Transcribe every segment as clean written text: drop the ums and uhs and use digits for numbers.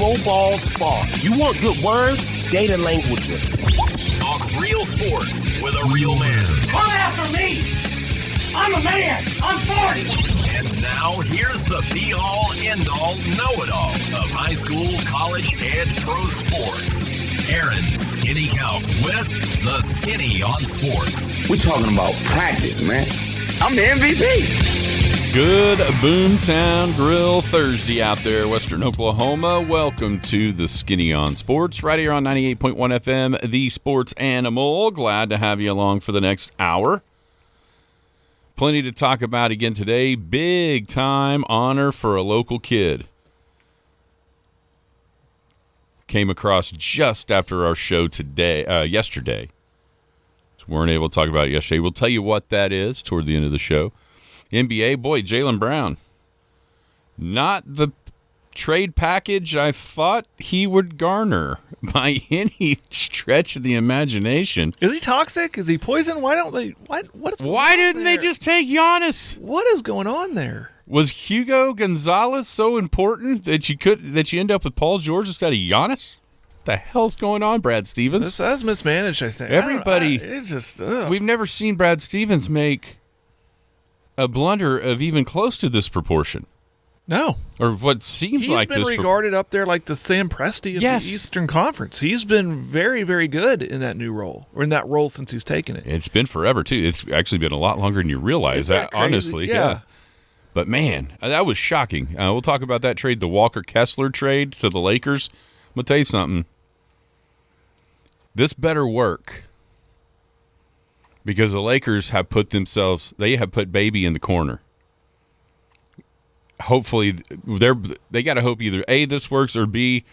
Pro Ball Spark. You want good words? Data languager. Talk real sports with a real man. Come after me! I'm a man! I'm 40! And now, here's the be-all, end-all, know-it-all of high school, college, and pro sports. Aaron Skinny Count with the Skinny on Sports. We're talking about practice, man. I'm the MVP. Good Boomtown Grill Thursday out there, Western Oklahoma. Welcome to the Skinny on Sports, right here on 98.1 FM, the Sports Animal. Glad to have you along for the next hour. Plenty to talk about again today. Big time honor for a local kid. Came across just after our show yesterday. So we weren't able to talk about it yesterday. We'll tell you what that is toward the end of the show. NBA, boy, Jalen Brown. Not the trade package I thought he would garner by any stretch of the imagination. Is he toxic? Is he poison? Why don't they? Why didn't they just take Giannis? What is going on there? Was Hugo Gonzalez so important that you end up with Paul George instead of Giannis? What the hell's going on, Brad Stevens? This is mismanaged, I think. It's just we've never seen Brad Stevens make a blunder of even close to this proportion. No. Or what seems like this. He's been regarded up there like the Sam Presti of the Eastern Conference. He's been very, very good in that new role, or in that role since he's taken it. It's been forever, too. It's actually been a lot longer than you realize, that honestly. Yeah. But, man, that was shocking. We'll talk about that trade, the Walker-Kessler trade to the Lakers. I'm going to tell you something. This better work because the Lakers have put baby in the corner. Hopefully, they got to hope either A, this works, or B,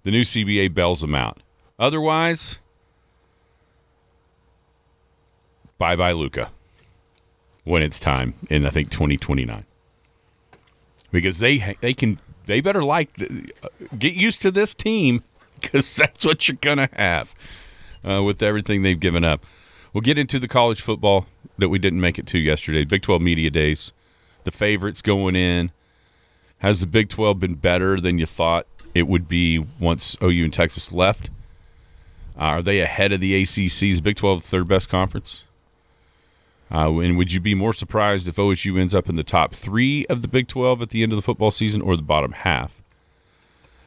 the new CBA bails them out. Otherwise, bye-bye Luka when it's time in, I think, 2029. Because they better get used to this team because that's what you're going to have with everything they've given up. We'll get into the college football that we didn't make it to yesterday, Big 12 Media Days, the favorites going in. Has the Big 12 been better than you thought it would be once OU and Texas left? Are they ahead of the ACC's Big 12 third best conference? And would you be more surprised if OSU ends up in the top 3 of the Big 12 at the end of the football season or the bottom half?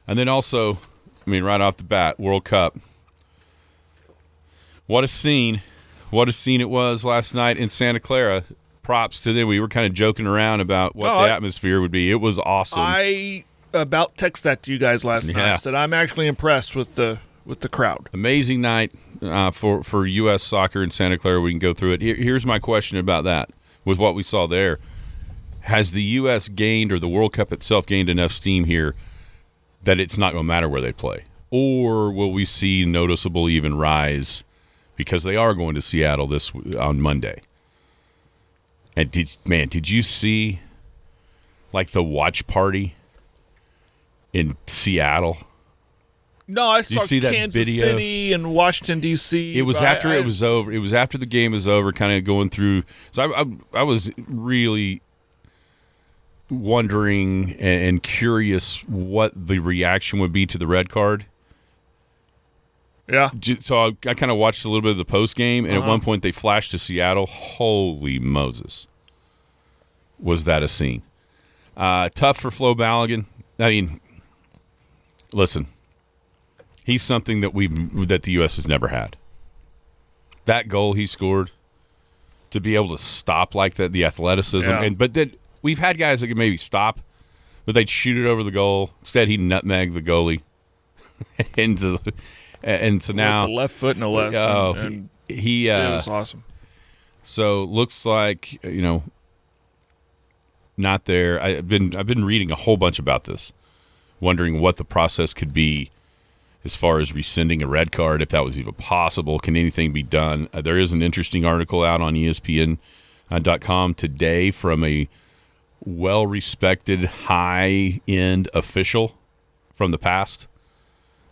And then also, right off the bat, World Cup. What a scene. What a scene it was last night in Santa Clara. Props to them. We were kind of joking around about what the atmosphere would be. It was awesome. I about texted that to you guys last night. I said I'm actually impressed with the crowd. Amazing night for U.S. soccer in Santa Clara. We can go through it. Here's my question about that. With what we saw there, has the U.S. gained or the World Cup itself gained enough steam here that it's not going to matter where they play? Or will we see noticeable even rise because they are going to Seattle on Monday? And did you see like the watch party in Seattle? No, I saw Kansas City and Washington D.C. It was after it was over. It was after the game was over, kind of going through. So I was really wondering and curious what the reaction would be to the red card. Yeah. So I kind of watched a little bit of the post game, and at one point they flashed to Seattle. Holy Moses, was that a scene? Tough for Flo Balogun. I mean, listen, he's something that the U.S. has never had. That goal he scored, to be able to stop like that, the athleticism, but then we've had guys that could maybe stop, but they'd shoot it over the goal. Instead, he nutmegged the goalie and so now with the left foot no less. It was awesome. So looks like not there. I've been reading a whole bunch about this, wondering what the process could be as far as rescinding a red card, if that was even possible. Can anything be done? There is an interesting article out on ESPN.com today from a well-respected high-end official from the past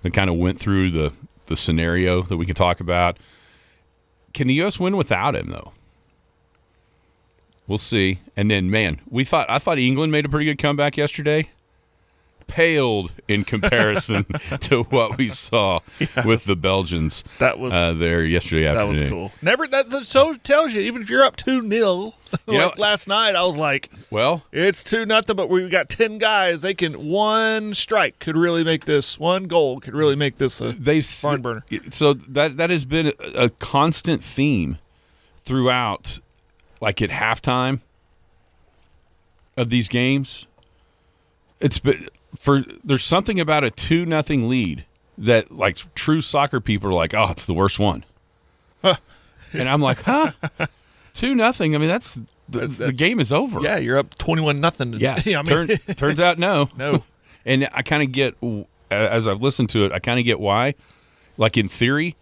that kind of went through the scenario that we can talk about. Can the U.S. win without him, though? We'll see. And then, man, I thought England made a pretty good comeback yesterday. paled in comparison to what we saw with the Belgians. That was there yesterday afternoon. That was cool. That so tells you, even if you're up 2-0, like last night, I was like, well, it's 2-0, but we got 10 guys. They can one strike could really make this, one goal could really make this a barn burner. So that has been a constant theme throughout, like at halftime of these games. It's been there's something about a 2-0 lead that like true soccer people are like, oh, it's the worst one. And I'm like, huh? 2-0. I mean, that's the game is over. Yeah, you're up 21-0. Yeah. I mean, turns out no. And I kind of get, as I've listened to it, I kind of get why. Like in theory,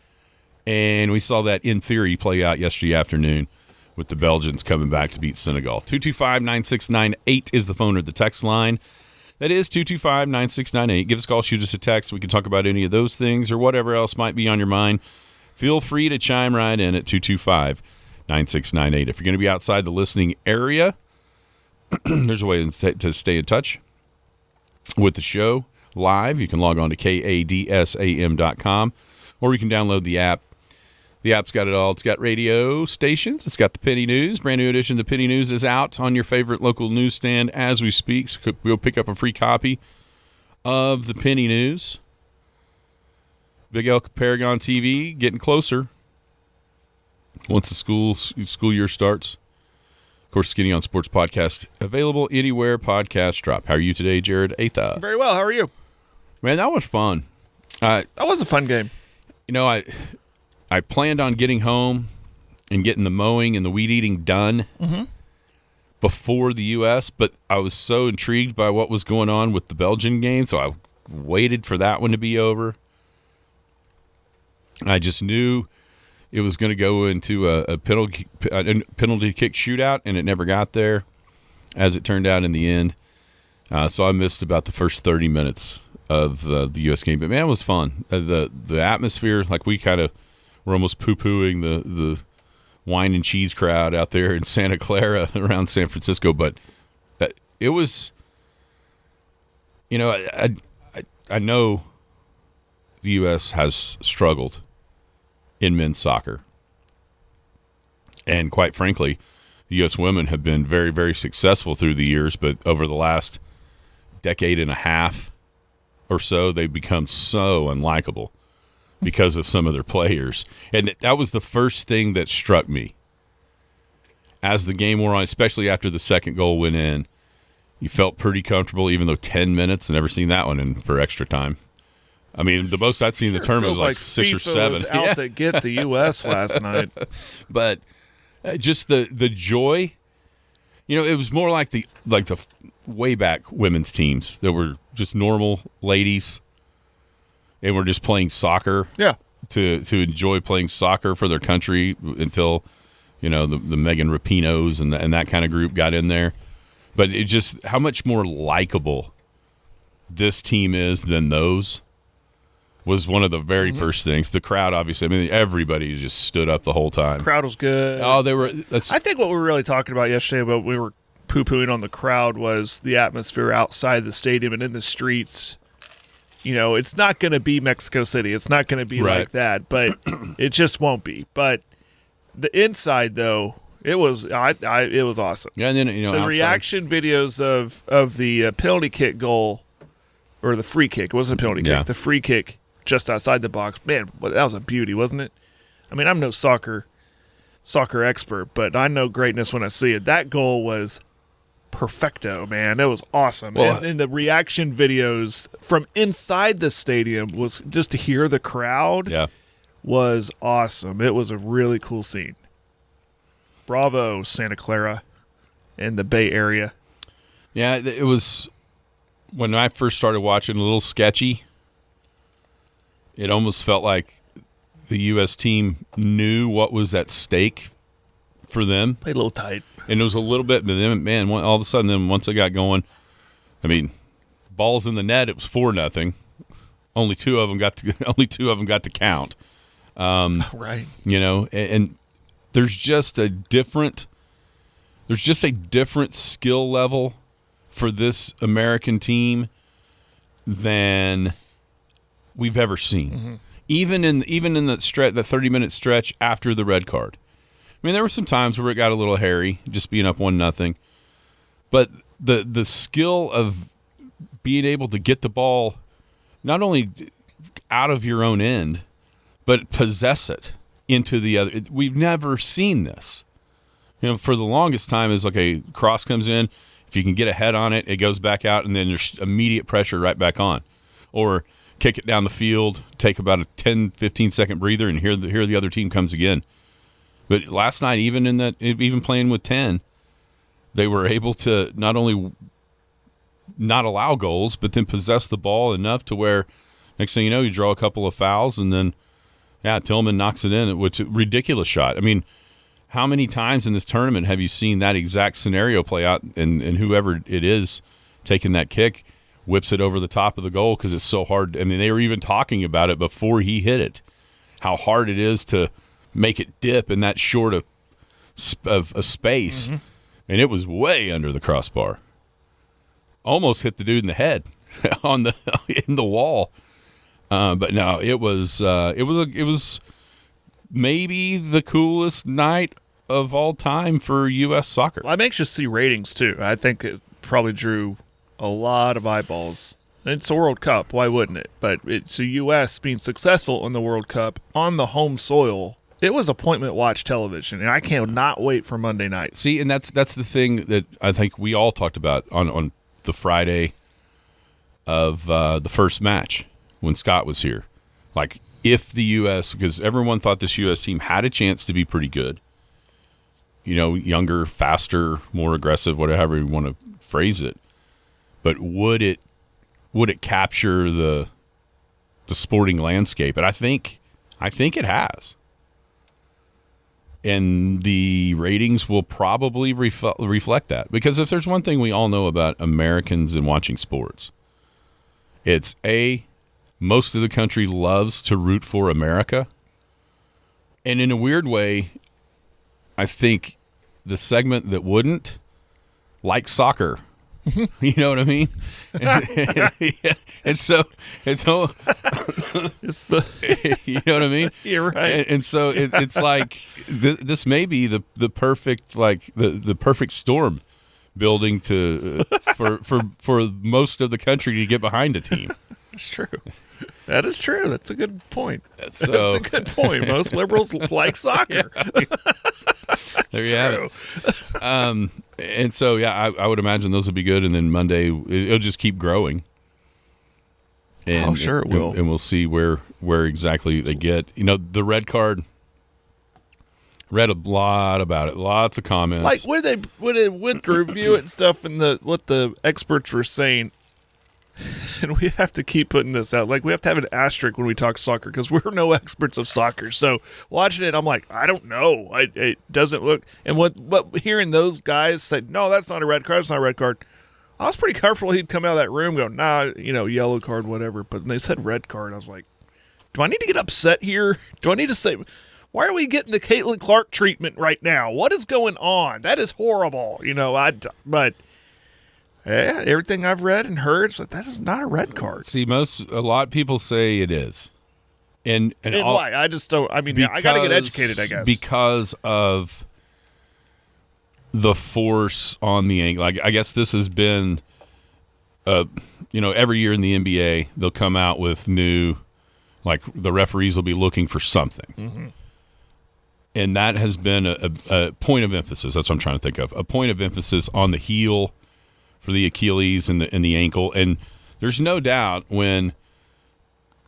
and we saw that in theory play out yesterday afternoon with the Belgians coming back to beat Senegal. 225-9698 is the phone or the text line. That is 225-9698. Give us a call, shoot us a text. We can talk about any of those things or whatever else might be on your mind. Feel free to chime right in at 225-9698. If you're going to be outside the listening area, there's a way to stay in touch with the show live. You can log on to kadsam.com, or you can download the app. The app's got it all. It's got radio stations. It's got the Penny News. Brand new edition of the Penny News is out on your favorite local newsstand as we speak. So we'll pick up a free copy of the Penny News. Big Elk Paragon TV getting closer once the school year starts. Of course, Skinny on Sports Podcast available anywhere podcasts drop. How are you today, Jared Atha? Very well. How are you? Man, that was fun. That was a fun game. You know, I planned on getting home and getting the mowing and the weed eating done before the U.S., but I was so intrigued by what was going on with the Belgian game, so I waited for that one to be over. I just knew it was going to go into a penalty kick shootout, and it never got there, as it turned out in the end. So I missed about the first 30 minutes of the U.S. game. But, man, it was fun. The atmosphere, like we kind of were almost poo-pooing the wine and cheese crowd out there in Santa Clara around San Francisco. But it was, you know, I know the U.S. has struggled in men's soccer. And quite frankly, the U.S. women have been very, very successful through the years, but over the last decade and a half or so, they've become so unlikable because of some of their players. And that was the first thing that struck me. As the game wore on, especially after the second goal went in, you felt pretty comfortable, even though 10 minutes, never seen that one in for extra time. I mean, the most I'd seen in the tournament was like 6 or 7. Was out to get the U.S. last night. But just the joy, you know, it was more like the way back women's teams that were just normal ladies and were just playing soccer. Yeah. To enjoy playing soccer for their country until, you know, the Megan Rapinos and that kind of group got in there. But it just how much more likable this team is than those was one of the very first things. The crowd, obviously, I mean, everybody just stood up the whole time. The crowd was good. Oh, they were. I think what we were really talking about yesterday, but we were poo-pooing on the crowd, was the atmosphere outside the stadium and in the streets. You know, it's not going to be Mexico City. It's not going to be like that, but it just won't be. But the inside, though, it was it was awesome. Yeah, and then, you know, the outside reaction videos of the penalty kick goal, or the free kick. It wasn't a penalty kick. The free kick just outside the box. Man, that was a beauty, wasn't it? I mean, I'm no soccer expert, but I know greatness when I see it. That goal was perfecto, man. It was awesome. Well, and the reaction videos from inside the stadium was just to hear the crowd was awesome. It was a really cool scene. Bravo, Santa Clara and the Bay Area. Yeah, it was, when I first started watching, a little sketchy. It almost felt like the U.S. team knew what was at stake for them. Played a little tight. And it was a little bit, but then, man, all of a sudden, then once they got going, I mean, balls in the net, it was 4-0. Only two of them got to count. Right. You know, and there's just a different skill level for this American team than we've ever seen. Mm-hmm. Even in that 30-minute stretch after the red card. I mean, there were some times where it got a little hairy, just being up 1-0. But the skill of being able to get the ball not only out of your own end, but possess it into the other. We've never seen this. For the longest time is, okay, cross comes in. If you can get a head on it, it goes back out, and then there's immediate pressure right back on. Or kick it down the field, take about a 10, 15-second breather, and here the other team comes again. But last night, even playing with 10, they were able to not only not allow goals, but then possess the ball enough to where next thing you know, you draw a couple of fouls, and then, Tillman knocks it in, which is a ridiculous shot. I mean, how many times in this tournament have you seen that exact scenario play out, and whoever it is taking that kick whips it over the top of the goal because it's so hard. I mean, they were even talking about it before he hit it, how hard it is to make it dip in that short of a space. Mm-hmm. And it was way under the crossbar. Almost hit the dude in the head in the wall. But no, it was maybe the coolest night of all time for U.S. soccer. Well, I'm anxious to see ratings too. I think it probably drew a lot of eyeballs. It's a World Cup, why wouldn't it? But it's the U.S. being successful in the World Cup on the home soil. It was appointment watch television, and I cannot wait for Monday night. See, and that's the thing that I think we all talked about on the Friday of the first match when Scott was here. Like, if the U.S., because everyone thought this U.S. team had a chance to be pretty good, younger, faster, more aggressive, whatever you want to phrase it. But would it capture the sporting landscape? And I think it has. And the ratings will probably reflect that. Because if there's one thing we all know about Americans and watching sports, it's most of the country loves to root for America. And in a weird way, I think the segment that wouldn't like soccer. You know what I mean? And so it's you know what I mean? You're right. And so it's like this may be the perfect, like the perfect storm building to for most of the country to get behind a team. It's true. That is true. That's a good point. So, that's a good point. Most liberals like soccer. There you have it. And so, I would imagine those will be good. And then Monday, it'll just keep growing. And, sure it will. And we'll see where exactly they get. The red card, read a lot about it. Lots of comments. Like, when they went to review it and stuff and what the experts were saying, and we have to keep putting this out. Like, we have to have an asterisk when we talk soccer because we're no experts of soccer. So watching it, I'm like, I don't know. It doesn't look. And what hearing those guys say, no, that's not a red card. That's not a red card. I was pretty comfortable he'd come out of that room going, nah, yellow card, whatever. But when they said red card, I was like, do I need to get upset here? Do I need to say, why are we getting the Caitlin Clark treatment right now? What is going on? That is horrible. But everything I've read and heard, it's like, that is not a red card. See, a lot of people say it is. And why? I just don't. I mean, I got to get educated, I guess. Because of the force on the ankle. I guess this has been, every year in the NBA, they'll come out with new, like the referees will be looking for something. Mm-hmm. And that has been a point of emphasis. That's what I'm trying to think of. A point of emphasis on the heel for the Achilles and the ankle. And there's no doubt when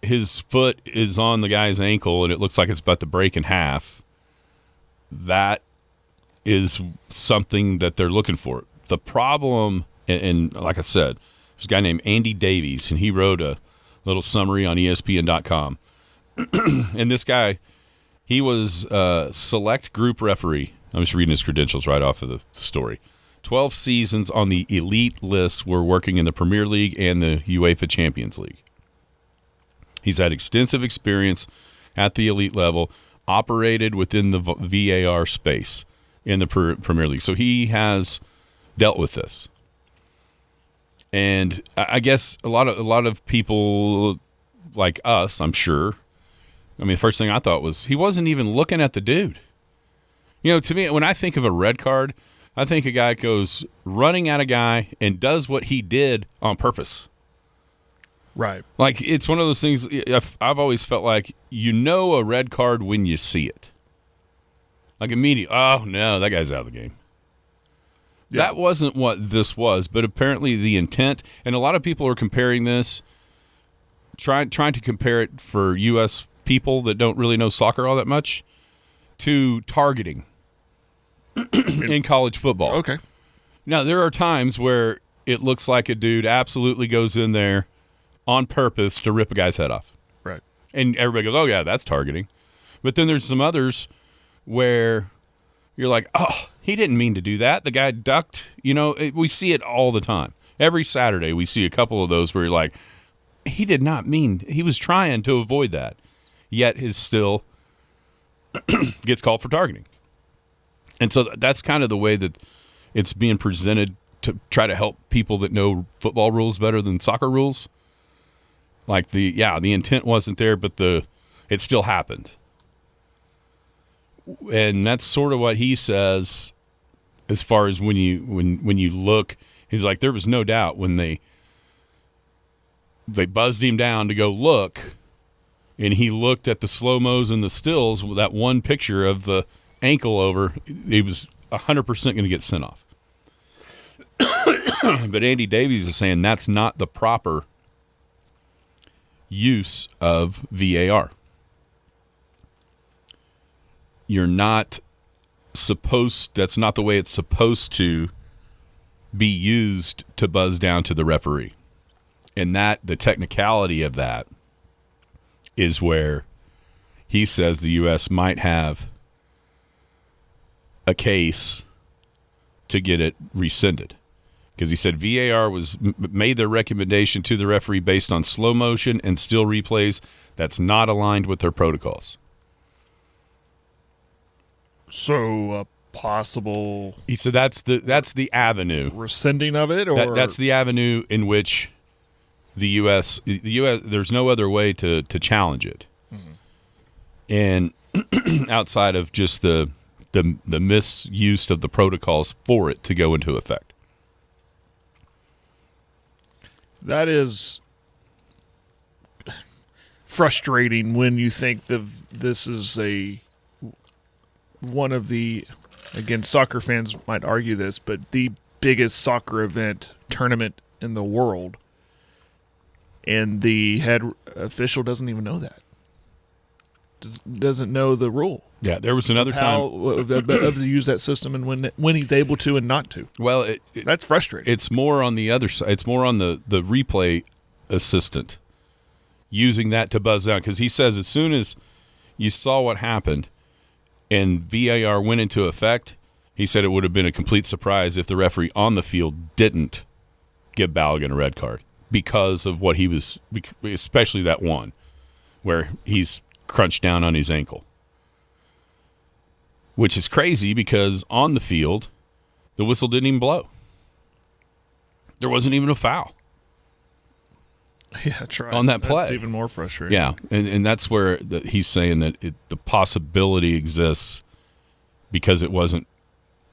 his foot is on the guy's ankle and it looks like it's about to break in half, that is something that they're looking for. The problem, and like I said, there's a guy named Andy Davies, and he wrote a little summary on ESPN.com. And this guy, he was a select group referee. I'm just reading his credentials right off of the story. 12 seasons on the elite list were working in the Premier League and the UEFA Champions League. He's had extensive experience at the elite level, operated within the VAR space in the Premier League. So he has dealt with this. And I guess a lot of people like us, I'm sure. I mean, the first thing I thought was he wasn't even looking at the dude. You know, to me, when I think of a red card, I think a guy goes running at a guy and does what he did on purpose. Right. Like, it's one of those things, I've always felt like you know a red card when you see it. Like, immediately, oh, no, that guy's out of the game. Yeah. That wasn't what this was, but apparently the intent, and a lot of people are comparing this, trying to compare it for U.S. people that don't really know soccer all that much, to targeting in college football. Okay. Now, there are times where it looks like a dude absolutely goes in there on purpose to rip a guy's head off. Right. And everybody goes, oh, yeah, that's targeting. But then there's some others where you're like, oh, he didn't mean to do that. The guy ducked. You know, we see it all the time. Every Saturday we see a couple of those where you're like, he did not mean, he was trying to avoid that. Yet his still gets called for targeting. And so that's kind of the way that it's being presented to try to help people that know football rules better than soccer rules. Like the intent wasn't there, but it still happened. And that's sort of what he says as far as when you look, he's like, there was no doubt when they buzzed him down to go look, and he looked at the slow-mos and the stills with that one picture of the ankle over, he was 100% going to get sent off. But Andy Davies is saying that's not the proper use of VAR. You're not supposed, that's not the way it's supposed to be used to buzz down to the referee. And that, the technicality of that is where he says the U.S. might have a case to get it rescinded. Because he said VAR made their recommendation to the referee based on slow motion and still replays that's not aligned with their protocols. So possible. He said that's the avenue. Rescinding of it, or that's the avenue in which the U.S. there's no other way to challenge it, and outside of just the misuse of the protocols for it to go into effect. That is frustrating when you think that this is one of the, again, soccer fans might argue this, but the biggest soccer event tournament in the world, and the head official doesn't even know that. Doesn't know the rule. Yeah, there was another time to use that system, and when he's able to and not to. Well, that's frustrating. It's more on the other side. It's more on the replay assistant using that to buzz down, because he says as soon as you saw what happened and VAR went into effect, he said it would have been a complete surprise if the referee on the field didn't give Balogun a red card because of what he was, especially that one where he's crunched down on his ankle. Which is crazy because on the field, the whistle didn't even blow. There wasn't even a foul. Yeah, that's right. On that play. That's even more frustrating. Yeah, and that's where he's saying that the possibility exists because it wasn't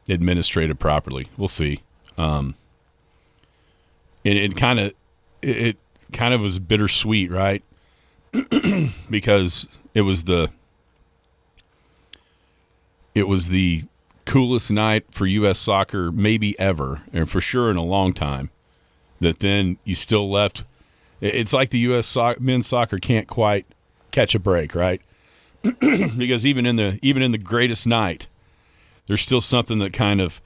administrated properly. We'll see. And it kind of was bittersweet, right? Because it was the coolest night for U.S. soccer maybe ever, and for sure in a long time, that then you still left. It's like the U.S. men's soccer can't quite catch a break, right? Because even in the greatest night, there's still something that kind of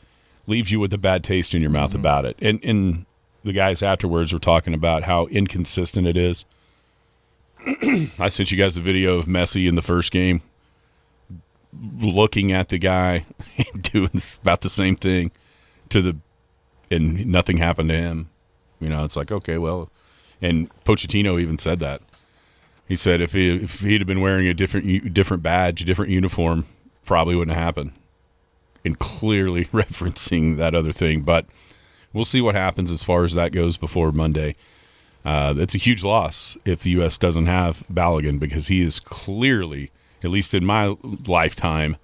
leaves you with a bad taste in your mouth about it. And the guys afterwards were talking about how inconsistent it is. I sent you guys a video of Messi in the first game looking at the guy and doing about the same thing and nothing happened to him. You know, it's like, okay, well, and Pochettino even said that. He said if he'd have been wearing a different badge, a different uniform, probably wouldn't have happened. And clearly referencing that other thing. But we'll see what happens as far as that goes before Monday. It's a huge loss if the U.S. doesn't have Balogun, because he is clearly, at least in my lifetime,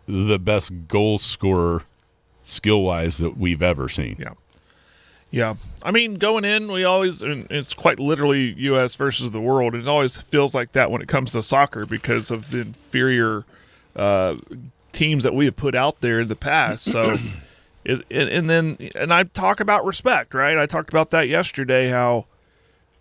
the best goal scorer skill-wise that we've ever seen. Yeah. I mean, going in, and it's quite literally U.S. versus the world. It always feels like that when it comes to soccer because of the inferior teams that we have put out there in the past. So, and I talk about respect, right? I talked about that yesterday, how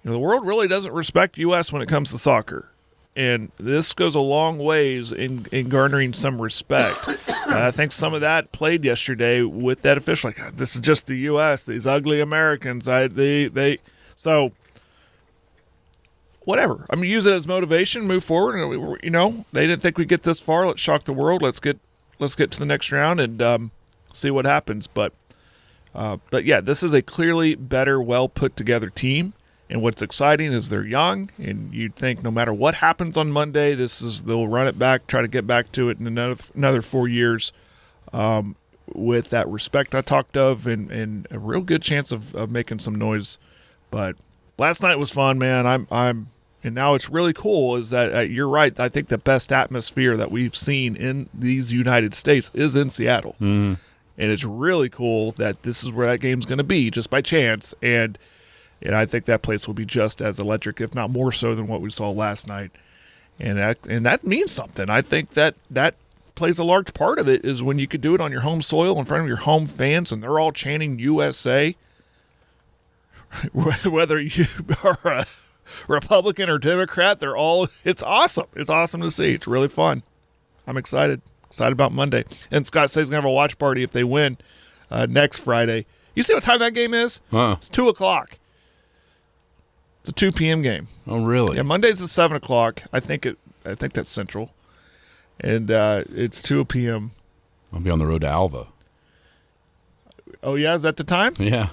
the world really doesn't respect U.S. when it comes to soccer. And this goes a long ways in garnering some respect. I think some of that played yesterday with that official. Like, this is just the U.S., these ugly Americans. So, whatever. I'm going to use it as motivation, move forward. And, they didn't think we'd get this far. Let's shock the world. Let's get to the next round and see what happens. But yeah, this is a clearly better, well-put-together team. And what's exciting is they're young, and you'd think no matter what happens on Monday, they'll run it back, try to get back to it in another 4 years, with that respect I talked of, and a real good chance of making some noise. But last night was fun, man. And now it's really cool is that you're right. I think the best atmosphere that we've seen in these United States is in Seattle, and it's really cool that this is where that game's going to be, just by chance. And I think that place will be just as electric, if not more so, than what we saw last night. And that means something. I think that plays a large part of it, is when you could do it on your home soil in front of your home fans and they're all chanting USA. Whether you are a Republican or Democrat, it's awesome. It's awesome to see. It's really fun. I'm excited. Excited about Monday. And Scott says he's going to have a watch party if they win next Friday. You see what time that game is? It's 2 o'clock. It's a 2 p.m. game. Oh, really? Yeah, Monday's at 7 o'clock. I think that's Central. And it's 2 p.m. I'll be on the road to Alva. Oh, yeah? Is that the time? Yeah.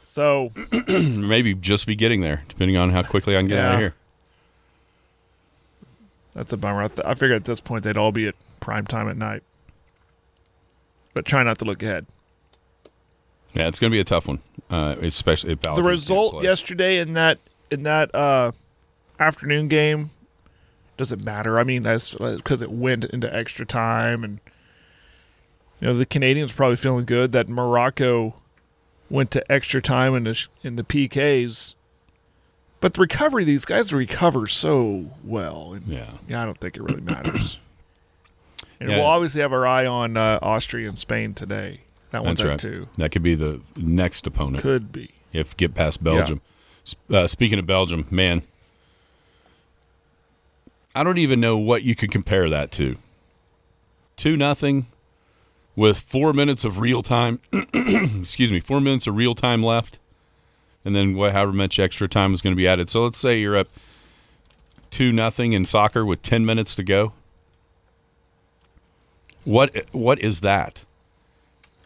So maybe just be getting there, depending on how quickly I can get out of here. That's a bummer. I figured at this point they'd all be at prime time at night. But try not to look ahead. Yeah, it's going to be a tough one, especially if Balogun the result yesterday in that afternoon game doesn't matter. I mean, that's because it went into extra time, and the Canadians probably feeling good that Morocco went to extra time in the PKs. But the recovery, these guys recover so well. And I don't think it really matters. And we'll obviously have our eye on Austria and Spain today. That one's right too. That could be the next opponent. Could be. If get past Belgium. Yeah. Speaking of Belgium, man, I don't even know what you could compare that to. 2-0 with 4 minutes of real time. 4 minutes of real time left, and then however much extra time is going to be added. So let's say you're up 2-0 in soccer with 10 minutes to go. What is that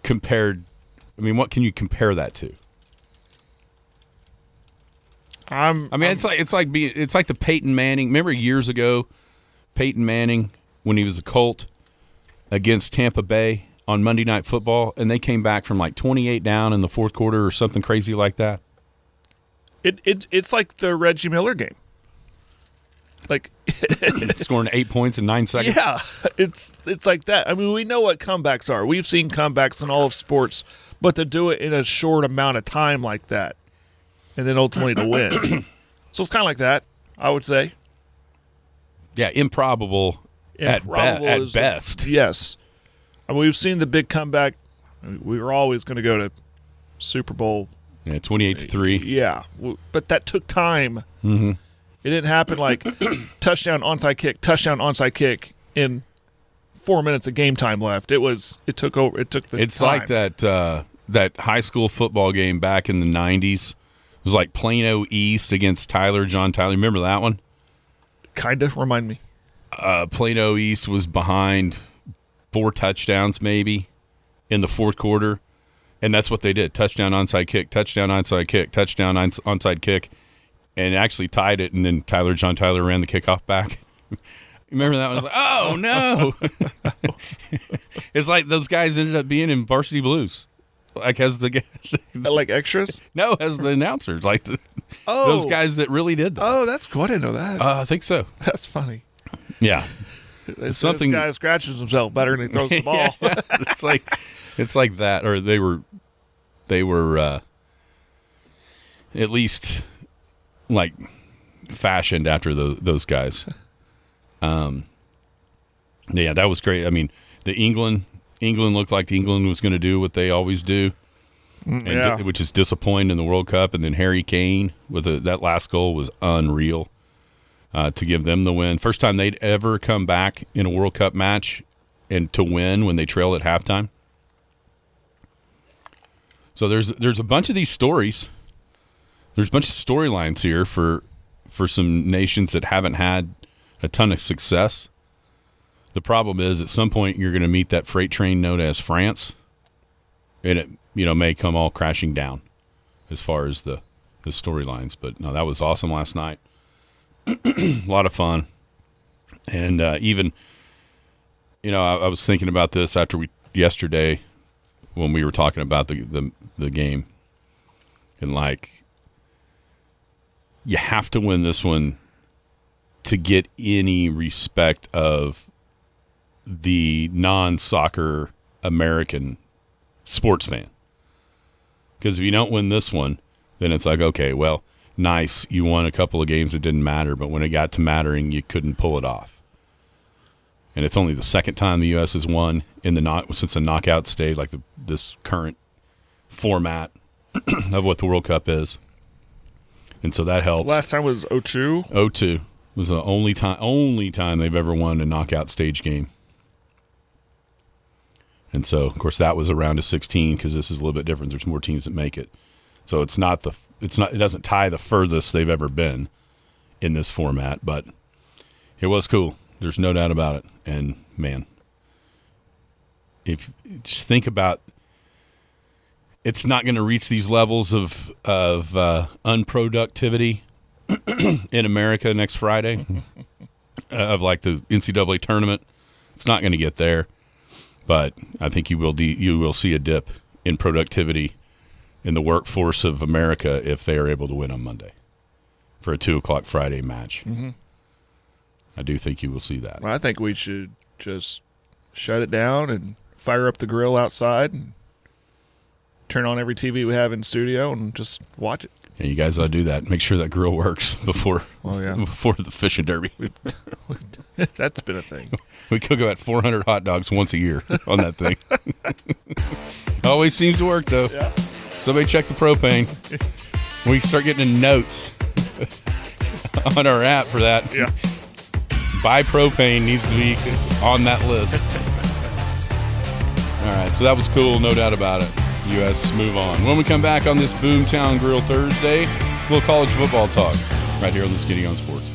compared? I mean, what can you compare that to? It's like the Peyton Manning. Remember years ago, Peyton Manning when he was a Colt against Tampa Bay on Monday Night Football, and they came back from like 28 down in the fourth quarter or something crazy like that. It's like the Reggie Miller game. Like scoring 8 points in 9 seconds. Yeah, it's like that. I mean, we know what comebacks are. We've seen comebacks in all of sports, but to do it in a short amount of time like that, and then ultimately to win. So it's kind of like that, I would say. Yeah, improbable at best. Yes. I mean, we've seen the big comeback. We were always going to go to Super Bowl. Yeah, 28-3. Yeah, but that took time. Mm-hmm. It didn't happen like touchdown, onside kick in 4 minutes of game time left. It took over. It took the It's time. like that high school football game back in the 90s. It was like Plano East against John Tyler. Remember that one? Kind of. Remind me. Plano East was behind 4 touchdowns maybe in the fourth quarter, and that's what they did. Touchdown, onside kick, touchdown, onside kick, touchdown, onside kick, and actually tied it, and then John Tyler ran the kickoff back. Remember that one? I was like, oh, no. It's like those guys ended up being in Varsity Blues. Like as the like extras? No, as the announcers, like those guys that really did that. Oh, that's cool. I didn't know that. I think so. That's funny. Yeah. Something. This guy scratches himself better than he throws the ball. Yeah, it's like that, or they were at least like fashioned after those guys. Yeah, that was great. I mean, the England looked like England was going to do what they always do, which is disappoint in the World Cup. And then Harry Kane with that last goal was unreal to give them the win. First time they'd ever come back in a World Cup match and to win when they trailed at halftime. So there's a bunch of these stories. There's a bunch of storylines here for some nations that haven't had a ton of success. The problem is at some point you're going to meet that freight train known as France, and it may come all crashing down as far as the storylines. But no, that was awesome last night. A lot of fun. And even, I was thinking about this yesterday when we were talking about the game. And like, you have to win this one to get any respect of the non-soccer American sports fan. Because if you don't win this one, then it's like, okay, well, nice, you won a couple of games that didn't matter, but when it got to mattering, you couldn't pull it off. And it's only the second time the U.S. has won since the knockout stage, like this current format of what the World Cup is. And so that helps. Last time was 2002? 2002 was the only time they've ever won a knockout stage game. And so, of course, that was a round of 16 because this is a little bit different. There's more teams that make it. So it doesn't tie the furthest they've ever been in this format, but it was cool. There's no doubt about it. And man, if just think about, it's not going to reach these levels of unproductivity in America next Friday of like the NCAA tournament. It's not going to get there, but I think you will see a dip in productivity in the workforce of America if they are able to win on Monday for a 2:00 Friday match. Mm-hmm. I do think you will see that. Well, I think we should just shut it down and fire up the grill outside and turn on every TV we have in studio and just watch it. Yeah, you guys ought to do that. Make sure that grill works before the fishing derby. That's been a thing. We cook about 400 hot dogs once a year on that thing. Always seems to work, though. Yeah. Somebody check the propane. We start getting notes on our app for that. Yeah. Buy propane needs to be on that list. All right, so that was cool, no doubt about it. U.S. move on. When we come back on this Boomtown Grill Thursday, a little college football talk right here on the Skinny on Sports.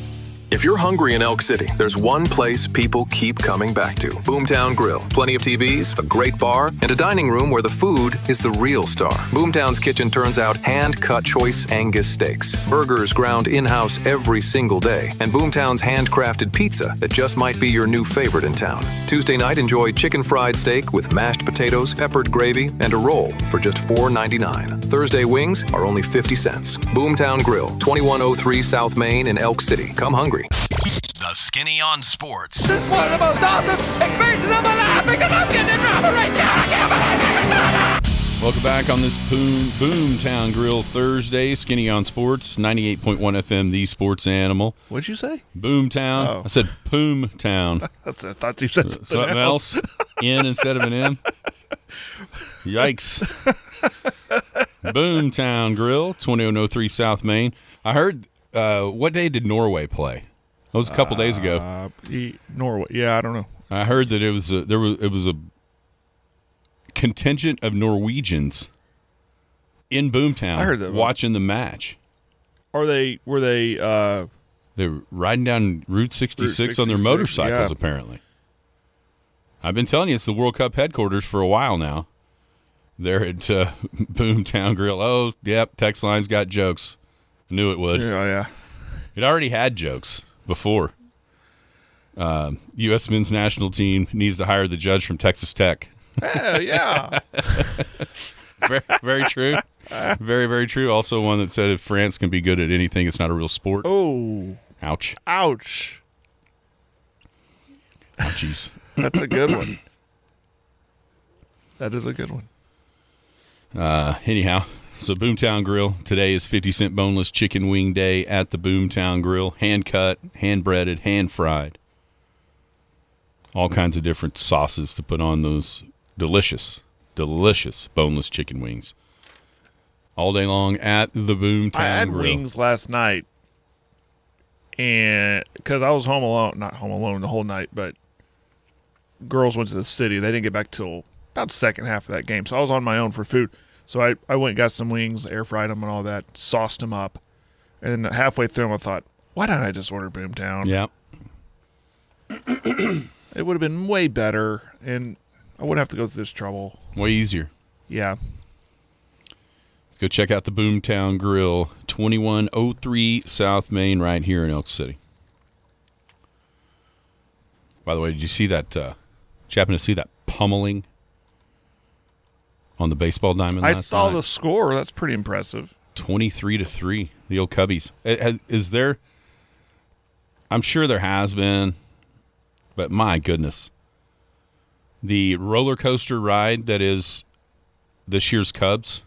If you're hungry in Elk City, there's one place people keep coming back to. Boomtown Grill. Plenty of TVs, a great bar, and a dining room where the food is the real star. Boomtown's kitchen turns out hand-cut choice Angus steaks, burgers ground in-house every single day, and Boomtown's handcrafted pizza that just might be your new favorite in town. Tuesday night, enjoy chicken fried steak with mashed potatoes, peppered gravy, and a roll for just $4.99. Thursday wings are only 50 cents. Boomtown Grill, 2103 South Main in Elk City. Come hungry. The Skinny on Sports. This is one of the most awesome experiences of my life because I'm getting in trouble right now. I can't believe it. Welcome back on this Boomtown Grill Thursday. Skinny on Sports, 98.1 FM, the sports animal. What'd you say? Boomtown. Oh. I said Boomtown. I thought you said something else. N instead of an M. Yikes. Boomtown Grill, 2103 South Main. I heard, what day did Norway play? That was a couple days ago. Norway. Yeah, I don't know. I heard that it was a contingent of Norwegians in Boomtown. I heard that watching the match. Were they they were riding down Route 66 on their motorcycles, apparently. I've been telling you it's the World Cup headquarters for a while now. They're at Boomtown Grill. Oh, yep, text line's got jokes. I knew it would. Yeah. It already had jokes before. U.S. men's national team needs to hire the judge from Texas Tech. Yeah. very, very true. Very, very true. Also one that said if France can be good at anything, it's not a real sport. Oh. Ouch. Ouch. Ouchies. That's a good one. That is a good one. Anyhow, so Boomtown Grill. Today is 50-cent boneless chicken wing day at the Boomtown Grill. Hand-cut, hand-breaded, hand-fried. All kinds of different sauces to put on those delicious, delicious boneless chicken wings. All day long at the Boomtown Grill. I had wings last night, and because I was home alone, not home alone the whole night, but girls went to the city. They didn't get back till about the second half of that game, so I was on my own for food. So I went and got some wings, air-fried them and all that, sauced them up, and then halfway through them I thought, why didn't I just order Boomtown? Yeah. It would have been way better, and I wouldn't have to go through this trouble. Way easier. Yeah. Let's go check out the Boomtown Grill, 2103 South Main, right here in Elk City. By the way, did you see that? Did you happen to see that pummeling on the baseball diamond last night? I saw the score. That's pretty impressive. 23-3, the old Cubbies. Is there? I'm sure there has been, but my goodness, the roller coaster ride that is this year's Cubs.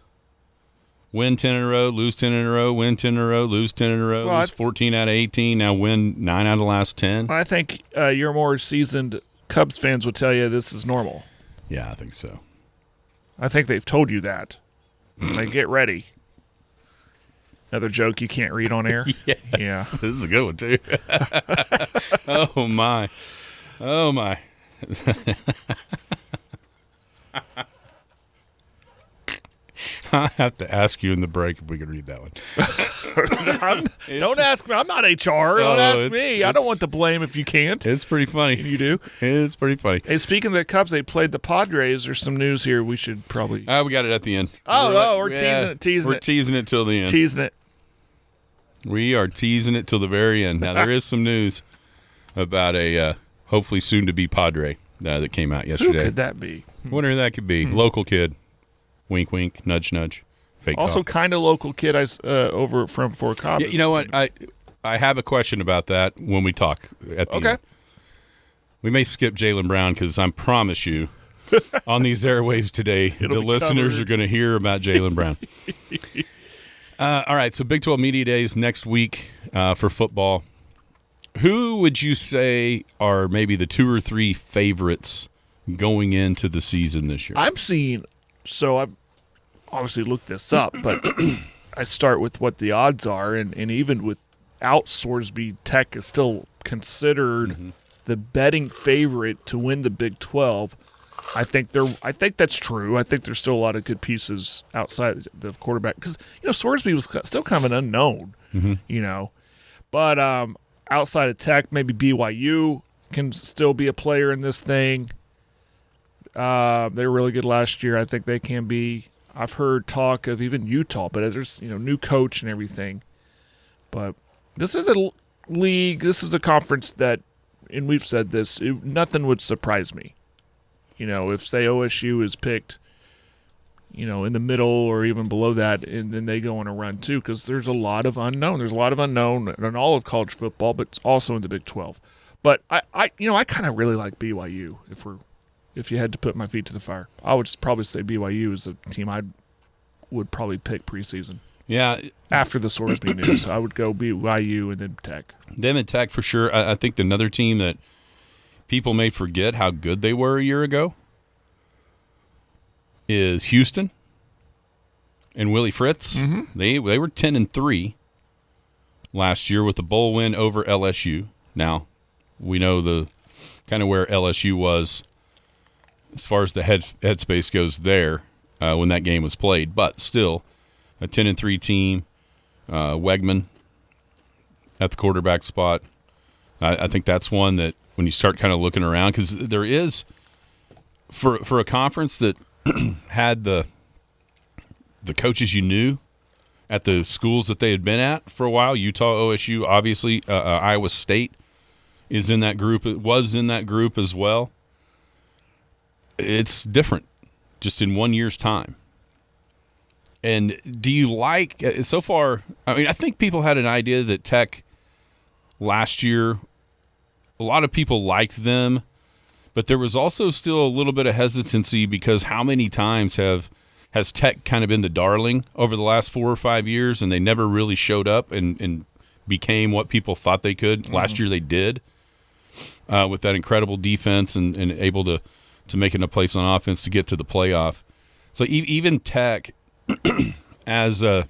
Win 10 in a row, lose 10 in a row, win 10 in a row, lose 10 in a row, lose 14 out of 18, now win 9 out of the last 10. I think your more seasoned Cubs fans would tell you this is normal. Yeah, I think so. I think they've told you that. Like, get ready. Another joke you can't read on air? Yes. Yeah. This is a good one, too. Oh, my. Oh, my. I have to ask you in the break if we can read that one. Don't ask me. I'm not HR. Don't ask me. I don't want the blame if you can't. It's pretty funny. You do? It's pretty funny. Hey, speaking of the Cubs, they played the Padres. There's some news here we should probably... We got it at the end. We're teasing it. We're teasing it till the end. Teasing it. We are teasing it till the very end. Now, there is some news about a hopefully soon-to-be Padre that came out yesterday. Who could that be? I wonder who that could be. Local kid. Wink, wink, nudge, nudge. Fake also, cough. kind of local kid over from Fort Cobb. Yeah, you know what? I have a question about that when we talk at the end. We may skip Jalen Brown because I promise you, on these airwaves today, the listeners are going to hear about Jalen Brown. All right, so Big 12 Media Days next week for football. Who would you say are maybe the 2 or 3 favorites going into the season this year? I'm seeing... So I've obviously looked this up, but I start with what the odds are, and even without Sorsby, Tech is still considered the betting favorite to win the Big 12. I think that's true. I think there's still a lot of good pieces outside the quarterback because Sorsby was still kind of an unknown, but outside of Tech, maybe BYU can still be a player in this thing. They were really good last year. I think they can be. I've heard talk of even Utah, but there's new coach and everything. But this is a league. This is a conference that, and we've said this, nothing would surprise me. If say OSU is picked, in the middle or even below that, and then they go on a run too, because there's a lot of unknown. There's a lot of unknown in all of college football, but also in the Big 12. But I kind of really like BYU. If you had to put my feet to the fire, I would probably say BYU is a team I would probably pick preseason. Yeah. After the Sorsby news, I would go BYU and then Tech. Them and Tech for sure. I think another team that people may forget how good they were a year ago is Houston and Willie Fritz. Mm-hmm. They were 10-3 last year with a bowl win over LSU. Now, we know the kind of where LSU was as far as the headspace goes there when that game was played. But still, a 10-3 team, Wegman at the quarterback spot. I think that's one that when you start kind of looking around, because there is, for a conference that had the coaches you knew at the schools that they had been at for a while, Utah, OSU, obviously Iowa State is in that group. It was in that group as well. It's different just in 1 year's time. And do you like so far? I mean, I think people had an idea that Tech last year, a lot of people liked them, but there was also still a little bit of hesitancy because how many times has Tech kind of been the darling over the last 4 or 5 years, and they never really showed up and became what people thought they could. Mm-hmm. Last year they did with that incredible defense and able to make enough plays on offense to get to the playoff. So even Tech, as I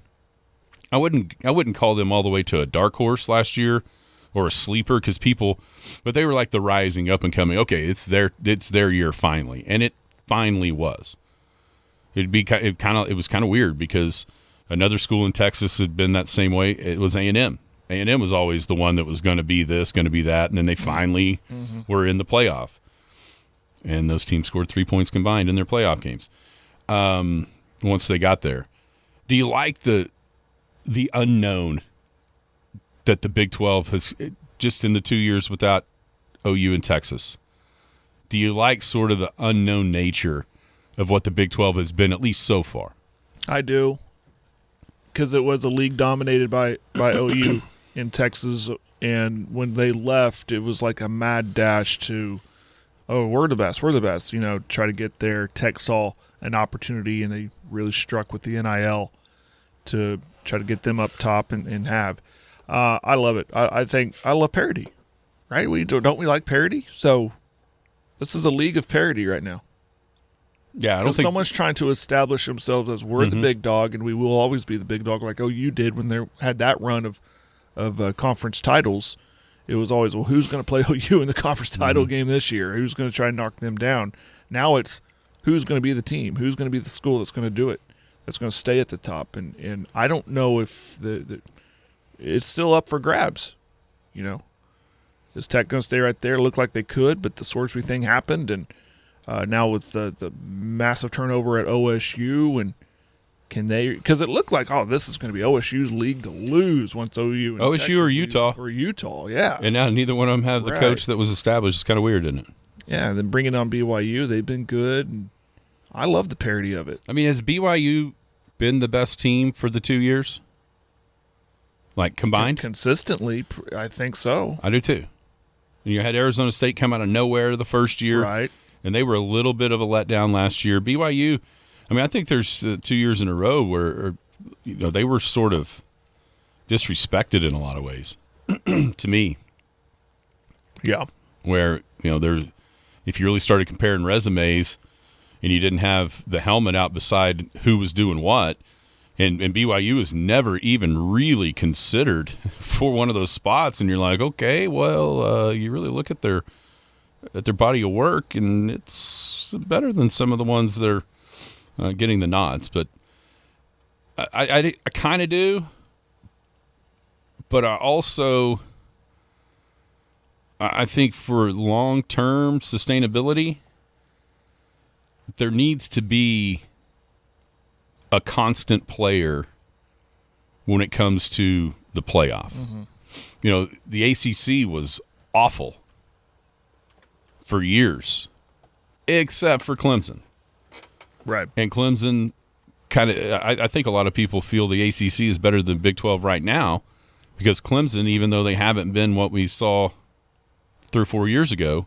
wouldn't call them all the way to a dark horse last year or a sleeper but they were like the rising up and coming. Okay, it's their year finally, and it finally was. It was kind of weird because another school in Texas had been that same way. It was A&M. A&M was always the one that was going to be this, going to be that, and then they finally were in the playoff. And those teams scored 3 points combined in their playoff games once they got there. Do you like the unknown that the Big 12 has just in the 2 years without OU and Texas? Do you like sort of the unknown nature of what the Big 12 has been, at least so far? I do, because it was a league dominated by OU in Texas, and when they left, it was like a mad dash to, oh, we're the best, try to get there. Tech saw an opportunity, and they really struck with the NIL to try to get them up top and have. I love it. I love parity, right? Don't we like parity? So this is a league of parity right now. Yeah, I don't think someone's trying to establish themselves as we're the big dog, and we will always be the big dog, like OU did when they had that run of conference titles. It was always, well, who's going to play OU in the conference title game this year? Who's going to try and knock them down? Now it's who's going to be the team? Who's going to be the school that's going to do it? That's going to stay at the top? And I don't know if it's still up for grabs. Is Tech going to stay right there? Looked like they could, but the Swordsby thing happened, and now with the massive turnover at OSU, and can they? Because it looked like, this is going to be OSU's league to lose once OU and OSU Texas or Utah or Utah, yeah. And now neither one of them have the coach that was established. It's kind of weird, isn't it? Yeah, and then bringing on BYU, they've been good, and I love the parity of it. I mean, has BYU been the best team for the 2 years? Like combined? Consistently, I think so. I do too. And you had Arizona State come out of nowhere the first year. Right. And they were a little bit of a letdown last year. BYU, I mean, I think there's 2 years in a row where they were sort of disrespected in a lot of ways to me. Yeah. Where, if you really started comparing resumes and you didn't have the helmet out beside who was doing what, and BYU was never even really considered for one of those spots, and you're like, okay, well, you really look at their body of work, and it's better than some of the ones that are getting the nods. But I kind of do, but I think for long-term sustainability, there needs to be a constant player when it comes to the playoff. Mm-hmm. The ACC was awful for years, except for Clemson. Right. And Clemson kind of, I think a lot of people feel the ACC is better than Big 12 right now because Clemson, even though they haven't been what we saw 3 or 4 years ago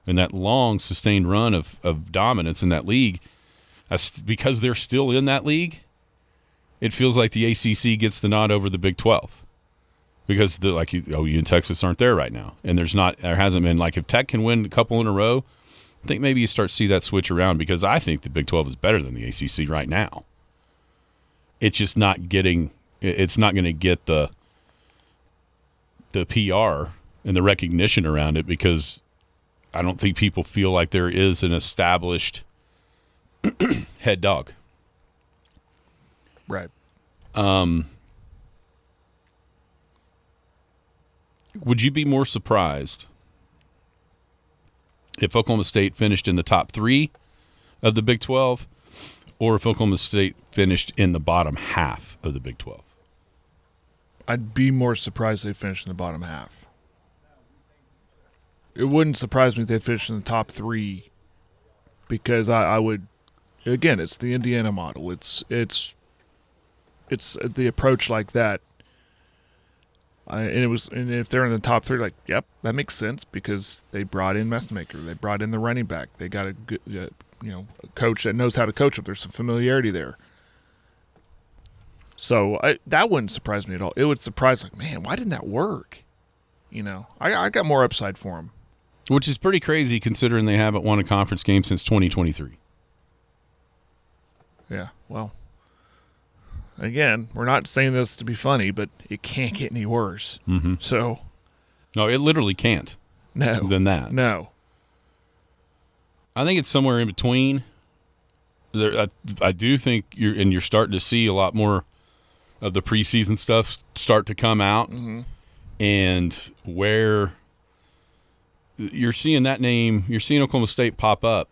in that long sustained run of dominance in that league, because they're still in that league, it feels like the ACC gets the nod over the Big 12 because OU and Texas aren't there right now, and there hasn't been, like, if Tech can win a couple in a row, I think maybe you start to see that switch around because I think the Big 12 is better than the ACC right now. It's just not getting. It's not going to get the PR and the recognition around it because I don't think people feel like there is an established head dog. Right. Would you be more surprised if Oklahoma State finished in the top 3 of the Big 12 or if Oklahoma State finished in the bottom half of the Big 12? I'd be more surprised they finished in the bottom half. It wouldn't surprise me if they finished in the top 3 because I would. Again, it's the Indiana model. It's it's the approach like that. And if they're in the top 3, like, yep, that makes sense because they brought in Messmaker, they brought in the running back, they got a good, a coach that knows how to coach them. There's some familiarity there. So that wouldn't surprise me at all. It would surprise, like, man, why didn't that work? I got more upside for them. Which is pretty crazy considering they haven't won a conference game since 2023. Yeah, well, again, we're not saying this to be funny, but it can't get any worse. Mm-hmm. So, no, it literally can't. No. Than that. No. I think it's somewhere in between. I do think you're starting to see a lot more of the preseason stuff start to come out, and where you're seeing that name, you're seeing Oklahoma State pop up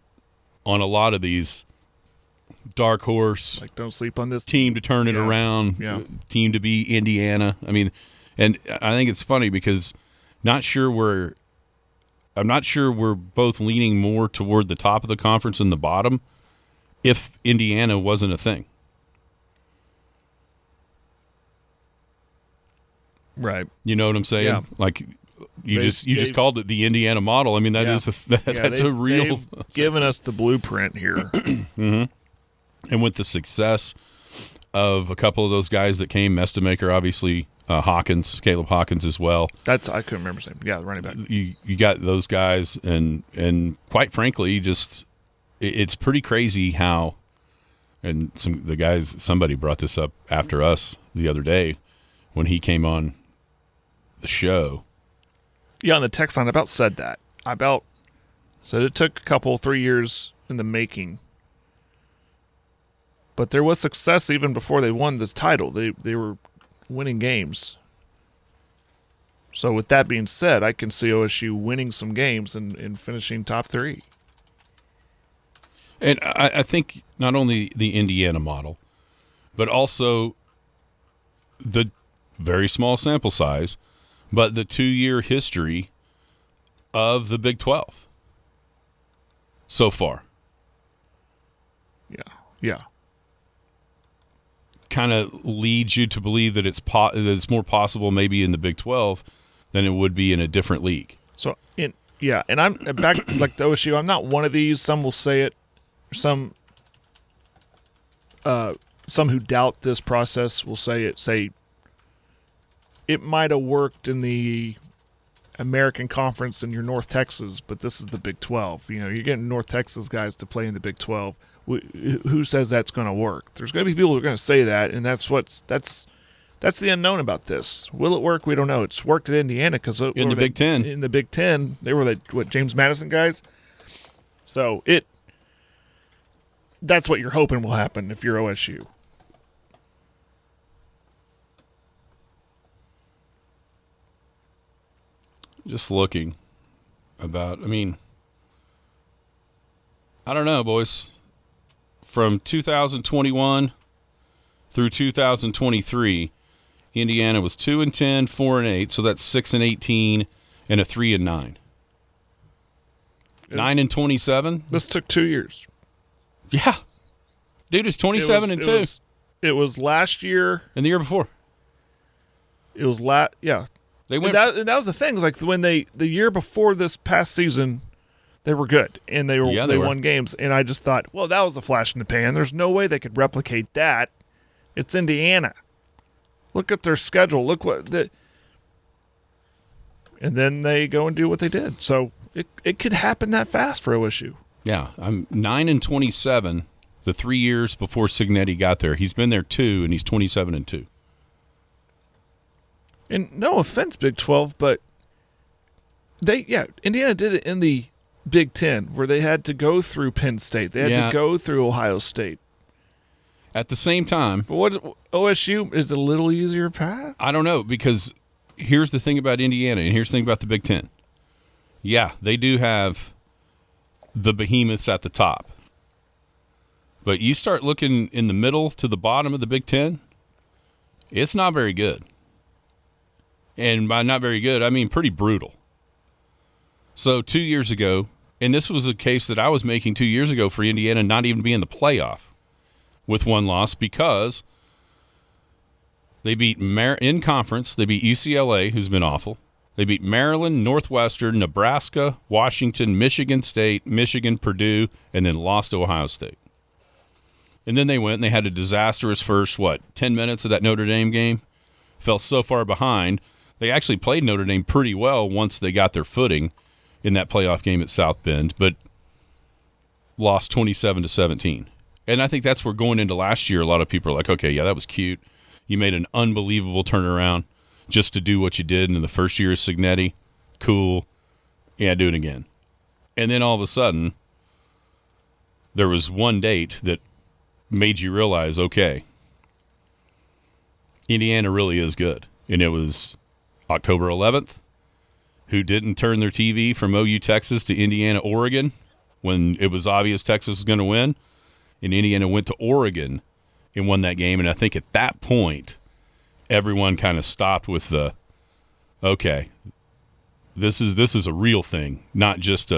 on a lot of these dark horse, like, don't sleep on this team to turn it around, team to be Indiana. I mean, and I think it's funny because I'm not sure we're both leaning more toward the top of the conference than the bottom if Indiana wasn't a thing. Right. You know what I'm saying? Yeah. Like you just called it the Indiana model. I mean, that's a real. They've given us the blueprint here. Mm-hmm. And with the success of a couple of those guys that came, Mestamaker, obviously, Caleb Hawkins as well. I couldn't remember saying. Yeah, the running back. You got those guys, and quite frankly, just it's pretty crazy how. And somebody brought this up after us the other day when he came on the show. Yeah, on the text line, said that. Said it took 3 years in the making. But there was success even before they won this title. They were winning games. So with that being said, I can see OSU winning some games and finishing top 3. And I think not only the Indiana model, but also the very small sample size, but the 2-year history of the Big 12 so far. Yeah. Kind of leads you to believe that it's more possible maybe in the Big 12 than it would be in a different league. So, and I'm back like the OSU. I'm not one of these. Some will say it. Some who doubt this process will say it might have worked in the American Conference in your North Texas, but this is the Big 12. You're getting North Texas guys to play in the Big 12. Who says that's going to work? There's going to be people who are going to say that, and that's the unknown about this. Will it work? We don't know. It's worked at Indiana because in the Big Ten. In the Big Ten, they were the James Madison guys. So that's what you're hoping will happen if you're OSU. Just looking I don't know, boys. From 2021 through 2023, Indiana was 2-10, 4-8, so that's 6-18, and a 3-9. 9-27. This took 2 years. Yeah, dude, it's 27-2. It was last year and the year before. It was yeah. They went. And that was the thing. Like when the year before this past season, they were good and they won games. And I just thought, well, that was a flash in the pan. There's no way they could replicate that. It's Indiana. Look at their schedule. Look and then they go and do what they did. So it could happen that fast for OSU. Yeah, I'm 9-27. The 3 years before Signetti got there, he's been there 2, and he's 27-2. And no offense, Big 12, but Indiana did it in the Big 10 where they had to go through Penn State. They had to go through Ohio State. At the same time. But what OSU is a little easier path? I don't know, because here's the thing about Indiana, and here's the thing about the Big 10. Yeah, they do have the behemoths at the top. But you start looking in the middle to the bottom of the Big 10, it's not very good. And by not very good, I mean pretty brutal. So 2 years ago, and this was a case that I was making 2 years ago for Indiana not even being in the playoff with one loss because They beat in conference. They beat UCLA, who's been awful. They beat Maryland, Northwestern, Nebraska, Washington, Michigan State, Michigan, Purdue, and then lost to Ohio State. And then they went and they had a disastrous first, 10 minutes of that Notre Dame game. Fell so far behind. They actually played Notre Dame pretty well once they got their footing in that playoff game at South Bend, but lost 27-17. And I think that's where going into last year, a lot of people are like, okay, yeah, that was cute. You made an unbelievable turnaround just to do what you did in the first year of Signetti. Cool. Yeah, do it again. And then all of a sudden, there was one date that made you realize, okay, Indiana really is good. And it was October 11th. Who didn't turn their TV from OU Texas to Indiana Oregon when it was obvious Texas was going to win? And Indiana went to Oregon and won that game. And I think at that point, everyone kind of stopped with the, okay, this is a real thing, not just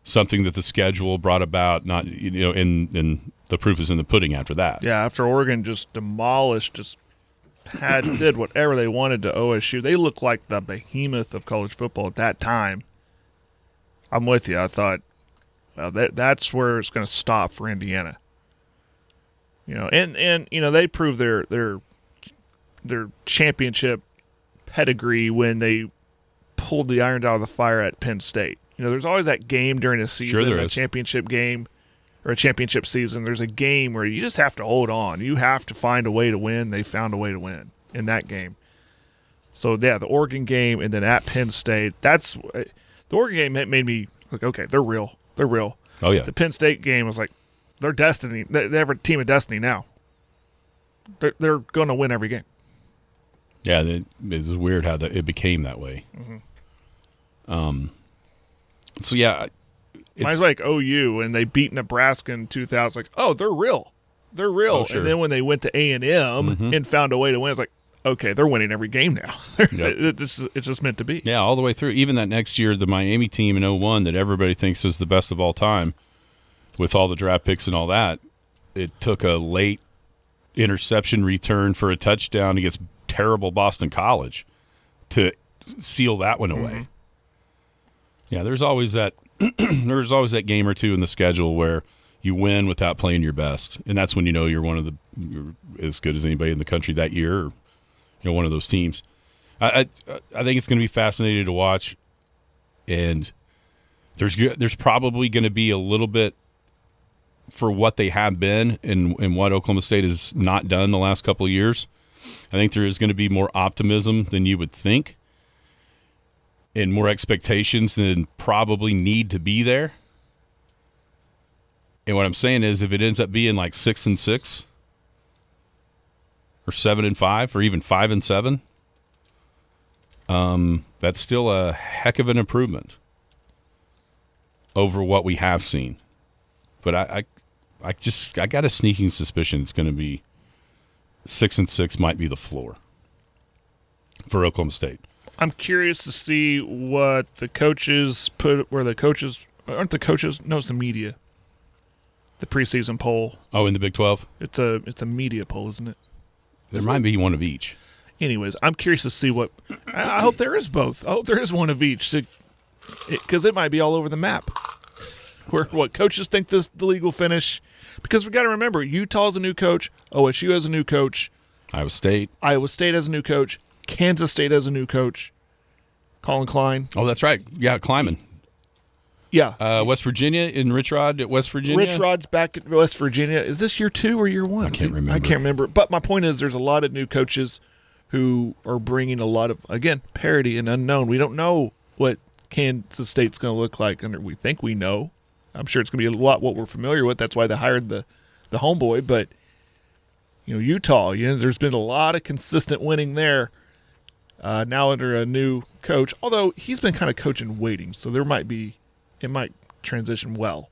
something that the schedule brought about. Not and the proof is in the pudding after that. Yeah, after Oregon just demolished, did whatever they wanted to OSU. They looked like the behemoth of college football at that time. I'm with you. I thought, well, that's where it's going to stop for Indiana. And they proved their championship pedigree when they pulled the irons out of the fire at Penn State. There's always that game during a season, a championship game or a championship season. There's a game where you just have to hold on. You have to find a way to win. They found a way to win in that game. So, yeah, the Oregon game and then at Penn State, the Oregon game made me like, okay, they're real. They're real. Oh, yeah. The Penn State game was like, they're destiny. They have a team of destiny now. They're going to win every game. Yeah, it was weird how it became that way. Mm-hmm. So, yeah. Mine's like OU, and they beat Nebraska in 2000. Like, oh, they're real. They're real. Oh, sure. And then when they went to A&M and found a way to win, it's like, okay, they're winning every game now. It's just meant to be. Yeah, all the way through. Even that next year, the Miami team in 2001 that everybody thinks is the best of all time, with all the draft picks and all that, it took a late interception return for a touchdown against terrible Boston College to seal that one away. Mm-hmm. Yeah, there's always that game or two in the schedule where you win without playing your best, and that's when you're you're as good as anybody in the country that year, or one of those teams. I think it's going to be fascinating to watch, and there's probably going to be a little bit for what they have been and what Oklahoma State has not done the last couple of years. I think there is going to be more optimism than you would think, and more expectations than probably need to be there. And what I'm saying is, if it ends up being like 6-6, or 7-5, or even 5-7, that's still a heck of an improvement over what we have seen. But I got a sneaking suspicion it's going to be 6-6 might be the floor for Oklahoma State. I'm curious to see what the coaches put, where the coaches aren't the coaches. No, it's the media. The preseason poll. Oh, in the Big 12? It's a media poll, isn't it? There might be one of each. Anyways, I'm curious to see what. I hope there is both. I hope there is one of each, because it might be all over the map. Where what coaches think the league will finish, because we got to remember, Utah's a new coach, OSU has a new coach, Iowa State has a new coach, Kansas State has a new coach, Colin Klein. Oh, that's right. Yeah, Kleiman. Yeah. West Virginia in Rich Rod at West Virginia. Rich Rod's back at West Virginia. Is this year 2 or year 1? I can't remember. But my point is, there's a lot of new coaches who are bringing a lot of, again, parity and unknown. We don't know what Kansas State's going to look like. We think we know. I'm sure it's going to be a lot what we're familiar with. That's why they hired the homeboy. But Utah, there's been a lot of consistent winning there. Now under a new coach, although he's been kind of coaching waiting, so it might transition well.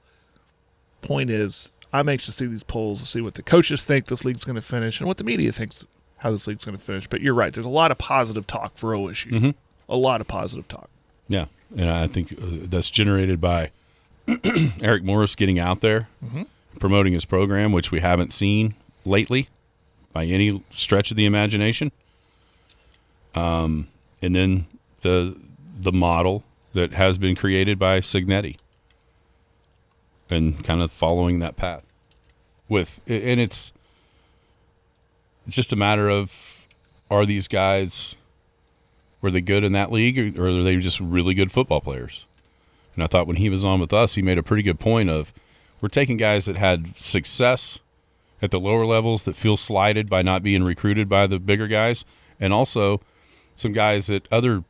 Point is, I'm anxious to see these polls to see what the coaches think this league's going to finish and what the media thinks how this league's going to finish. But you're right, there's a lot of positive talk for OSU. Mm-hmm. A lot of positive talk. Yeah, and I think that's generated by Eric Morris getting out there, promoting his program, which we haven't seen lately. by any stretch of the imagination. And then the model that has been created by Cignetti, and kind of following that path. And it's just a matter of, are these guys, were they good in that league, or are they just really good football players? And I thought when he was on with us, he made a pretty good point of, we're taking guys that had success at the lower levels that feel slighted by not being recruited by the bigger guys, and also some guys at other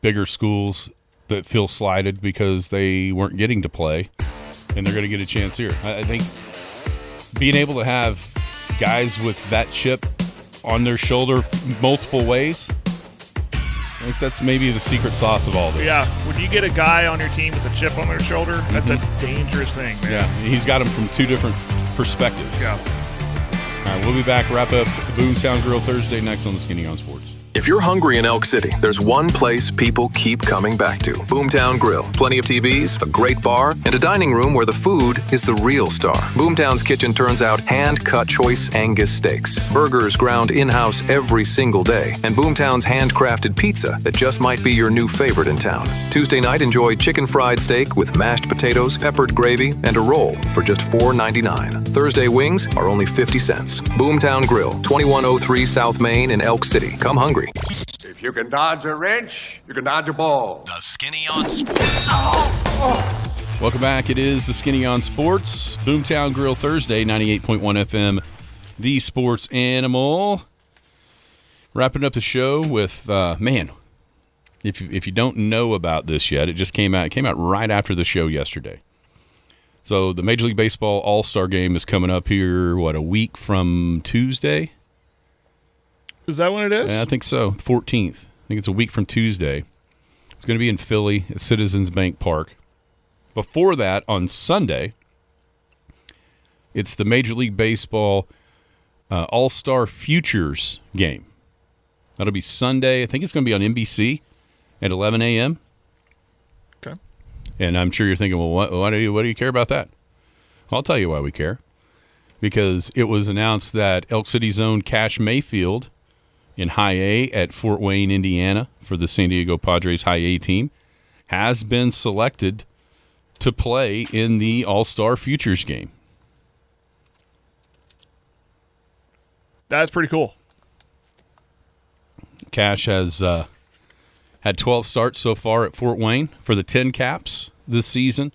bigger schools that feel slighted because they weren't getting to play, and they're going to get a chance here. I think being able to have guys with that chip on their shoulder multiple ways, I think that's maybe the secret sauce of all this. Yeah, when you get a guy on your team with a chip on their shoulder, that's a dangerous thing, man. Yeah, he's got them from two different perspectives. Yeah. All right, we'll be back, wrap up Boomtown Grill Thursday next on the Skinny on Sports. If you're hungry in Elk City, there's one place people keep coming back to. Boomtown Grill. Plenty of TVs, a great bar, and a dining room where the food is the real star. Boomtown's kitchen turns out hand-cut choice Angus steaks, burgers ground in-house every single day, and Boomtown's handcrafted pizza that just might be your new favorite in town. Tuesday night, enjoy chicken fried steak with mashed potatoes, peppered gravy, and a roll for just $4.99. Thursday wings are only 50 cents. Boomtown Grill, 2103 South Main in Elk City. Come hungry. If you can dodge a wrench, you can dodge a ball. The Skinny on Sports. Welcome back. It is the Skinny on Sports. Boomtown Grill Thursday, 98.1 FM, the sports animal. Wrapping up the show with, if you don't know about this yet, it just came out. It came out right after the show yesterday. So the Major League Baseball All-Star Game is coming up here, a week from Tuesday? Is that when it is? Yeah, I think so. 14th. I think it's a week from Tuesday. It's going to be in Philly at Citizens Bank Park. Before that, on Sunday, it's the Major League Baseball All-Star Futures Game. That'll be Sunday. I think it's going to be on NBC at 11 a.m. Okay. And I'm sure you're thinking, well, what do you care about that? I'll tell you why we care. Because it was announced that Elk City's own Cash Mayfield in High A at Fort Wayne, Indiana, for the San Diego Padres High A team, has been selected to play in the All-Star Futures Game. That's pretty cool. Cash has had 12 starts so far at Fort Wayne for the 10 caps this season.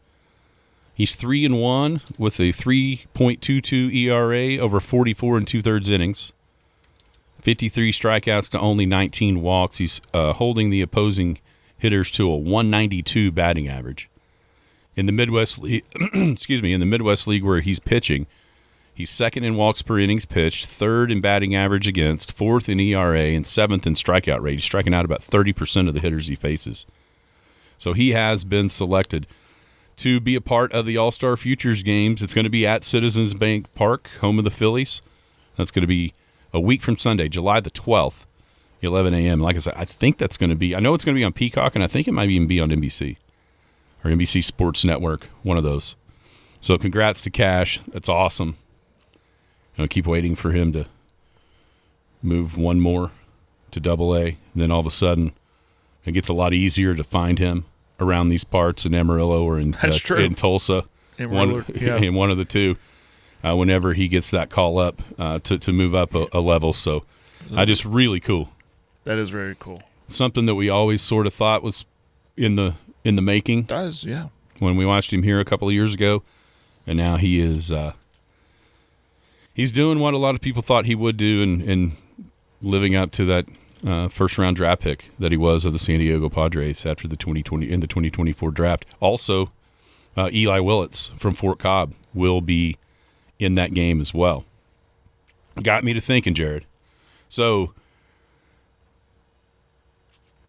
He's 3-1 with a 3.22 ERA over 44 2/3 innings. 53 strikeouts to only 19 walks. He's holding the opposing hitters to a 192 batting average. In the Midwest League, in the Midwest League where he's pitching, he's second in walks per innings pitched, third in batting average against, fourth in ERA, and seventh in strikeout rate. He's striking out about 30% of the hitters he faces. So he has been selected to be a part of the All-Star Futures Games. It's going to be at Citizens Bank Park, home of the Phillies. That's going to be a week from Sunday, July the 12th, 11 a.m. Like I said, I think that's going to be – I know it's going to be on Peacock, and I think it might even be on NBC or NBC Sports Network, one of those. So congrats to Cash. That's awesome. I'll keep waiting for him to move one more to Double A, and then all of a sudden it gets a lot easier to find him around these parts in Amarillo or in Tulsa, in one of the two, whenever he gets that call up to move up a level. So just really cool. That is very cool. Something that we always sort of thought was in the making. It does, yeah. When we watched him here a couple of years ago, and now he is he's doing what a lot of people thought he would do and living up to that first-round draft pick that he was of the San Diego Padres after the 2024 draft. Also, Eli Willits from Fort Cobb will be in that game as well. Got me to thinking, Jared. So,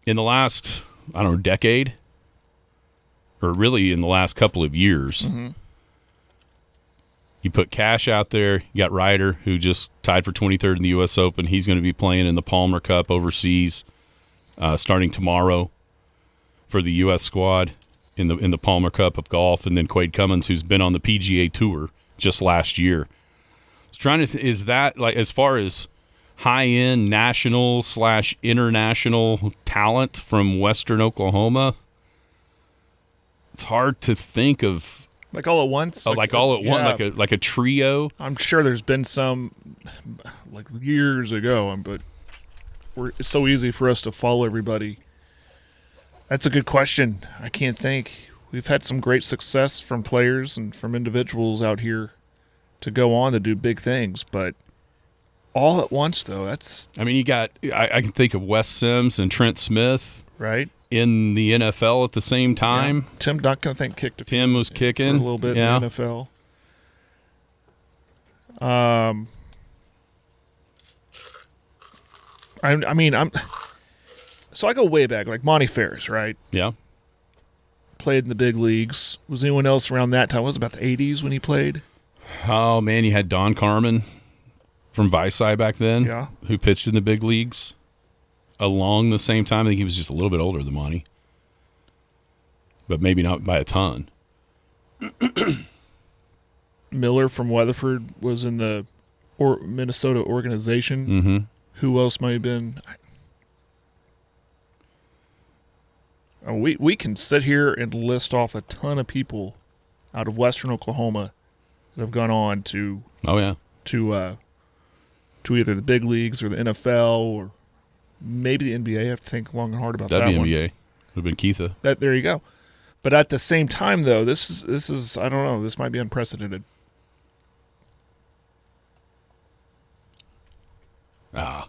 in the last, decade, or really in the last couple of years, you put Cash out there. You got Ryder, who just tied for 23rd in the U.S. Open. He's going to be playing in the Palmer Cup overseas starting tomorrow for the U.S. squad in the Palmer Cup of golf. And then Quade Cummins, who's been on the PGA Tour just last year. Is that, like, as far as high-end national/international talent from Western Oklahoma. It's hard to think of like all at once. all at once, like a trio. I'm sure there's been some like years ago, but it's so easy for us to follow everybody. That's a good question. I can't think. We've had some great success from players and from individuals out here to go on to do big things, but all at once, though, that's... I mean, you got... I can think of Wes Sims and Trent Smith. Right. In the NFL at the same time. Yeah. Tim Duncan, I think, kicked a few. Tim was kicking. For a little bit in the NFL. So I go way back, like Monty Ferris, right? Yeah. Played in the big leagues. Was anyone else around that time? Was it about the 80s when he played? Oh, man, you had Don Carmen from Visay back then, who pitched in the big leagues along the same time. I think he was just a little bit older than Monty, but maybe not by a ton. Miller from Weatherford was in the Minnesota organization. Mm-hmm. Who else might have been? We can sit here and list off a ton of people out of Western Oklahoma that have gone on to to either the big leagues or the NFL or maybe the NBA. I have to think long and hard about that one. That'd be NBA. Would have been Keitha. There you go. But at the same time, though, this is I don't know. This might be unprecedented. Now,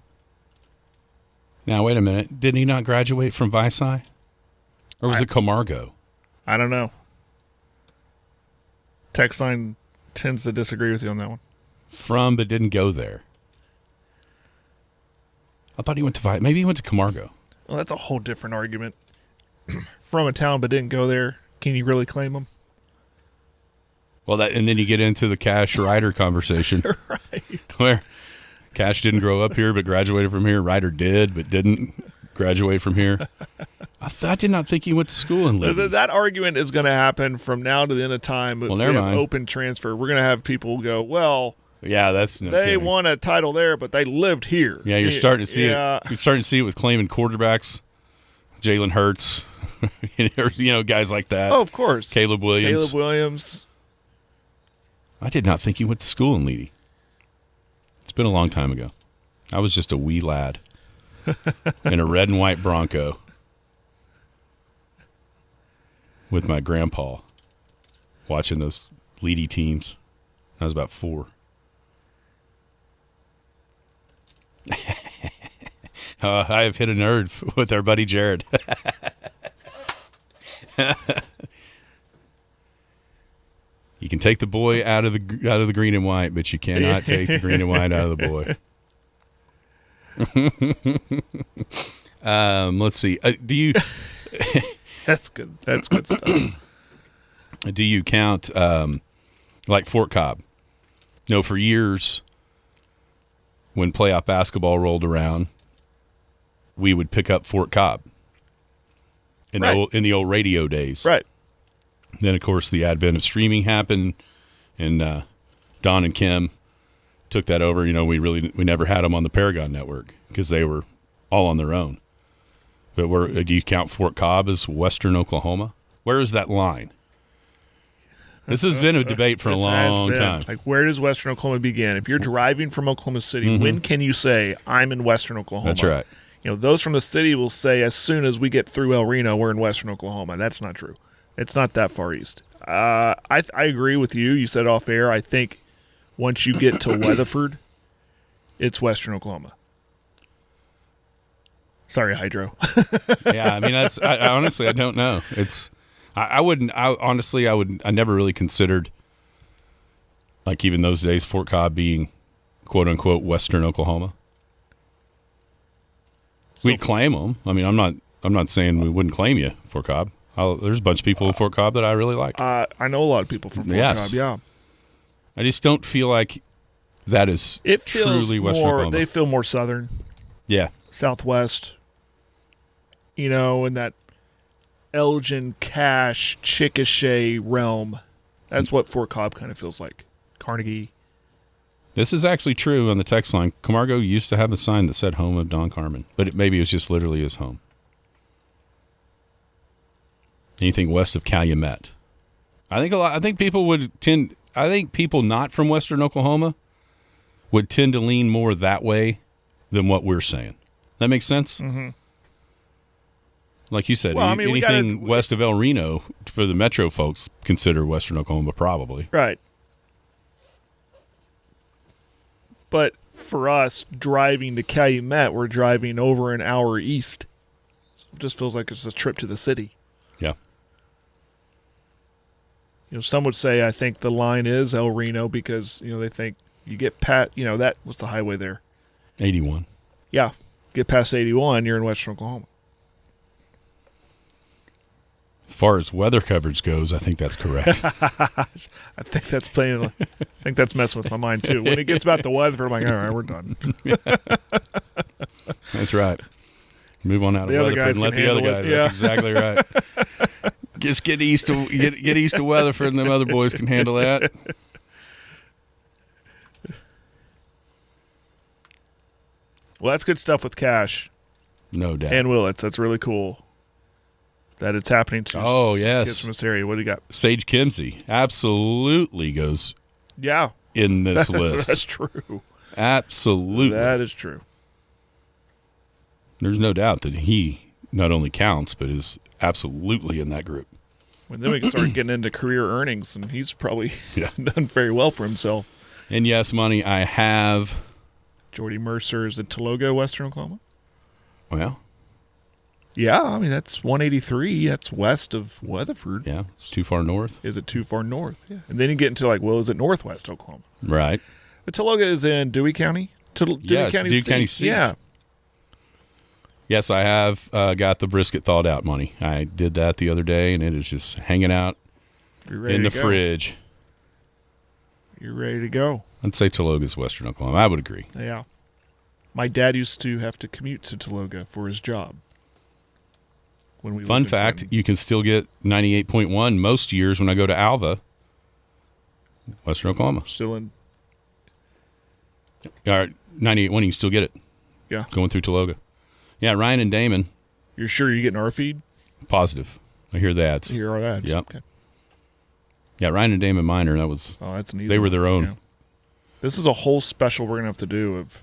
wait a minute. Didn't he not graduate from Visay? Or was it Camargo? I don't know. Text line tends to disagree with you on that one. From, but didn't go there. I thought he went to Visay. Maybe he went to Camargo. Well, that's a whole different argument. From a town, but didn't go there. Can you really claim him? Well, and then you get into the Cash Ryder conversation. Right. Where Cash didn't grow up here, but graduated from here. Ryder did, but didn't graduate from here. I did not think he went to school in Liberty. That argument is going to happen from now to the end of time. Well, never mind. Open transfer. We're going to have people go, well, yeah, that's no they kidding. won a title there, but they lived here. Yeah, you're starting to see it. You're starting to see it with claiming quarterbacks, Jalen Hurts, guys like that. Oh, of course. Caleb Williams. I did not think he went to school in Leedy. It's been a long time ago. I was just a wee lad in a red and white Bronco with my grandpa watching those Leedy teams. I was about 4. I have hit a nerd with our buddy Jared. You can take the boy out of the green and white, but you cannot take the green and white out of the boy. Let's see. Do you? That's good. That's good stuff. Do you count like Fort Cobb? No, for years when playoff basketball rolled around, we would pick up Fort Cobb in the old radio days. Right. Then, of course, the advent of streaming happened, and Don and Kim took that over. We never had them on the Paragon Network because they were all on their own. But do you count Fort Cobb as Western Oklahoma? Where is that line? This has been a debate for a long time. Like, where does Western Oklahoma begin? If you're driving from Oklahoma City, when can you say, I'm in Western Oklahoma? That's right. Those from the city will say, as soon as we get through El Reno, we're in Western Oklahoma. That's not true. It's not that far east. I agree with you. You said off air. I think once you get to Weatherford, it's Western Oklahoma. Sorry, Hydro. Yeah, I mean, honestly, I don't know. I never really considered, like, even those days, Fort Cobb being quote unquote Western Oklahoma. We'd claim them. I mean, I'm not saying we wouldn't claim you, Fort Cobb. There's a bunch of people in Fort Cobb that I really like. I know a lot of people from Fort Cobb, yeah. I just don't feel like that is truly Western Oklahoma. They feel more southern. Yeah. Southwest. In that Elgin, Cache, Chickasha realm. That's what Fort Cobb kind of feels like. Carnegie. This is actually true on the text line. Camargo used to have a sign that said home of Don Carmen, but maybe it was just literally his home. Anything west of Calumet. I think people not from western Oklahoma would tend to lean more that way than what we're saying. That makes sense? Mm-hmm. Like you said, anything west of El Reno for the metro folks consider western Oklahoma probably. Right. But for us, driving to Calumet, we're driving over an hour east. So it just feels like it's a trip to the city. Yeah. Some would say I think the line is El Reno because, they think you get what's the highway there? 81. Yeah. Get past 81, you're in western Oklahoma. As far as weather coverage goes, I think that's correct. I think that's messing with my mind too. When it gets about the weather, I'm like, all right, we're done. That's right. Move on out of Weatherford and let the other guys. Yeah. That's exactly right. Just get east of Weatherford, and them other boys can handle that. Well, that's good stuff with Cash. No doubt. And Willits. That's really cool that it's happening to kids from this area. What do you got? Sage Kimsey absolutely goes in this list. That's true. Absolutely. That is true. There's no doubt that he not only counts, but is absolutely in that group. Well, then we can start getting into career earnings, and he's probably done very well for himself. And yes, Money, I have... Jordy Mercer is in Tologa, western Oklahoma? Well... Yeah, I mean, that's 183. That's west of Weatherford. Yeah, it's too far north. Is it too far north? Yeah. And then you get into is it northwest Oklahoma? Right. The Tologa is in Dewey County? Dewey County seat. Yeah. Yes, I have got the brisket thawed out, Money. I did that the other day, and it is just hanging out in the fridge. You're ready to go. I'd say Tologa's western Oklahoma. I would agree. Yeah. My dad used to have to commute to Tologa for his job. Fun fact, you can still get 98.1 most years when I go to Alva, western Oklahoma. Still in? All right, 98.1, you can still get it. Yeah. Going through Tologa. Yeah, Ryan and Damon. You're sure you're getting our feed? Positive. I hear the ads. You hear our ads? Yep. Okay. Yeah, Ryan and Damon Minor, that was... Oh, that's an easy They were their own. Yeah. This is a whole special we're going to have to do of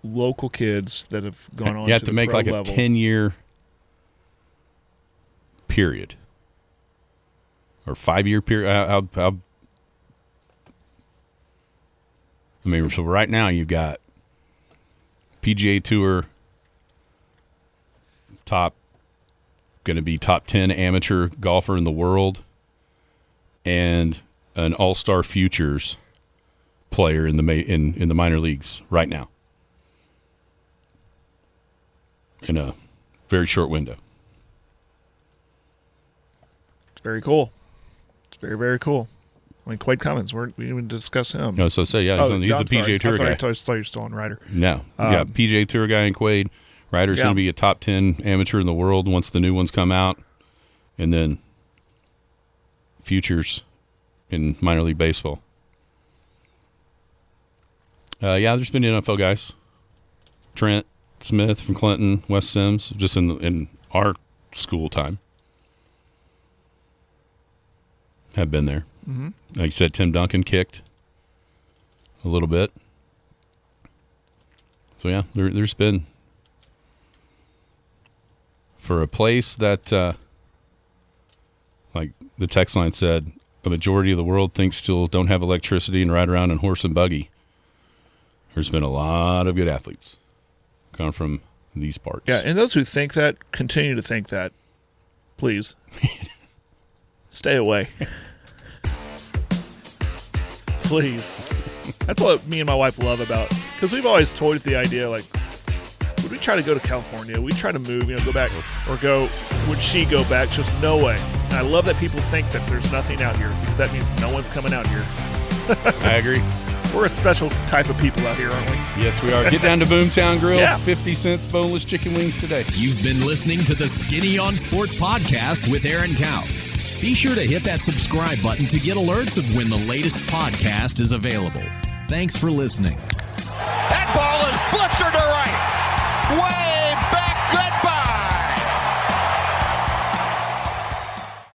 local kids that have gone on you have to to make like level. a 10-year period or 5-year period. I mean, so right now you've got PGA Tour going to be top 10 amateur golfer in the world and an All-Star Futures player in the minor leagues right now. In a very short window. It's very cool. It's very, very cool. I mean, Quade Cummins, we didn't even discuss him. No, so say, yeah, he's the PGA Tour guy. I thought you were still on Ryder. No. Yeah, PGA Tour guy and Quade. Ryder's going to be a top 10 amateur in the world once the new ones come out. And then Futures in minor league baseball. There's been NFL guys. Trent Smith from Clinton, Wes Sims, just in our school time. Have been there. Mm-hmm. Like you said, Tim Duncan kicked a little bit. So, yeah, there's been, for a place that, like the text line said, a majority of the world thinks still don't have electricity and ride around in horse and buggy. There's been a lot of good athletes gone from these parts. Yeah, and those who think that, continue to think that. Please. Stay away. Please. That's what me and my wife love about, because we've always toyed with the idea, like, would we try to go to California? Would we try to move, go back, or would she go back? Just no way. And I love that people think that there's nothing out here, because that means no one's coming out here. I agree. We're a special type of people out here, aren't we? Yes, we are. Get down to Boomtown Grill. Yeah. 50 cents boneless chicken wings today. You've been listening to the Skinny on Sports podcast with Aaron Cow. Be sure to hit that subscribe button to get alerts of when the latest podcast is available. Thanks for listening. That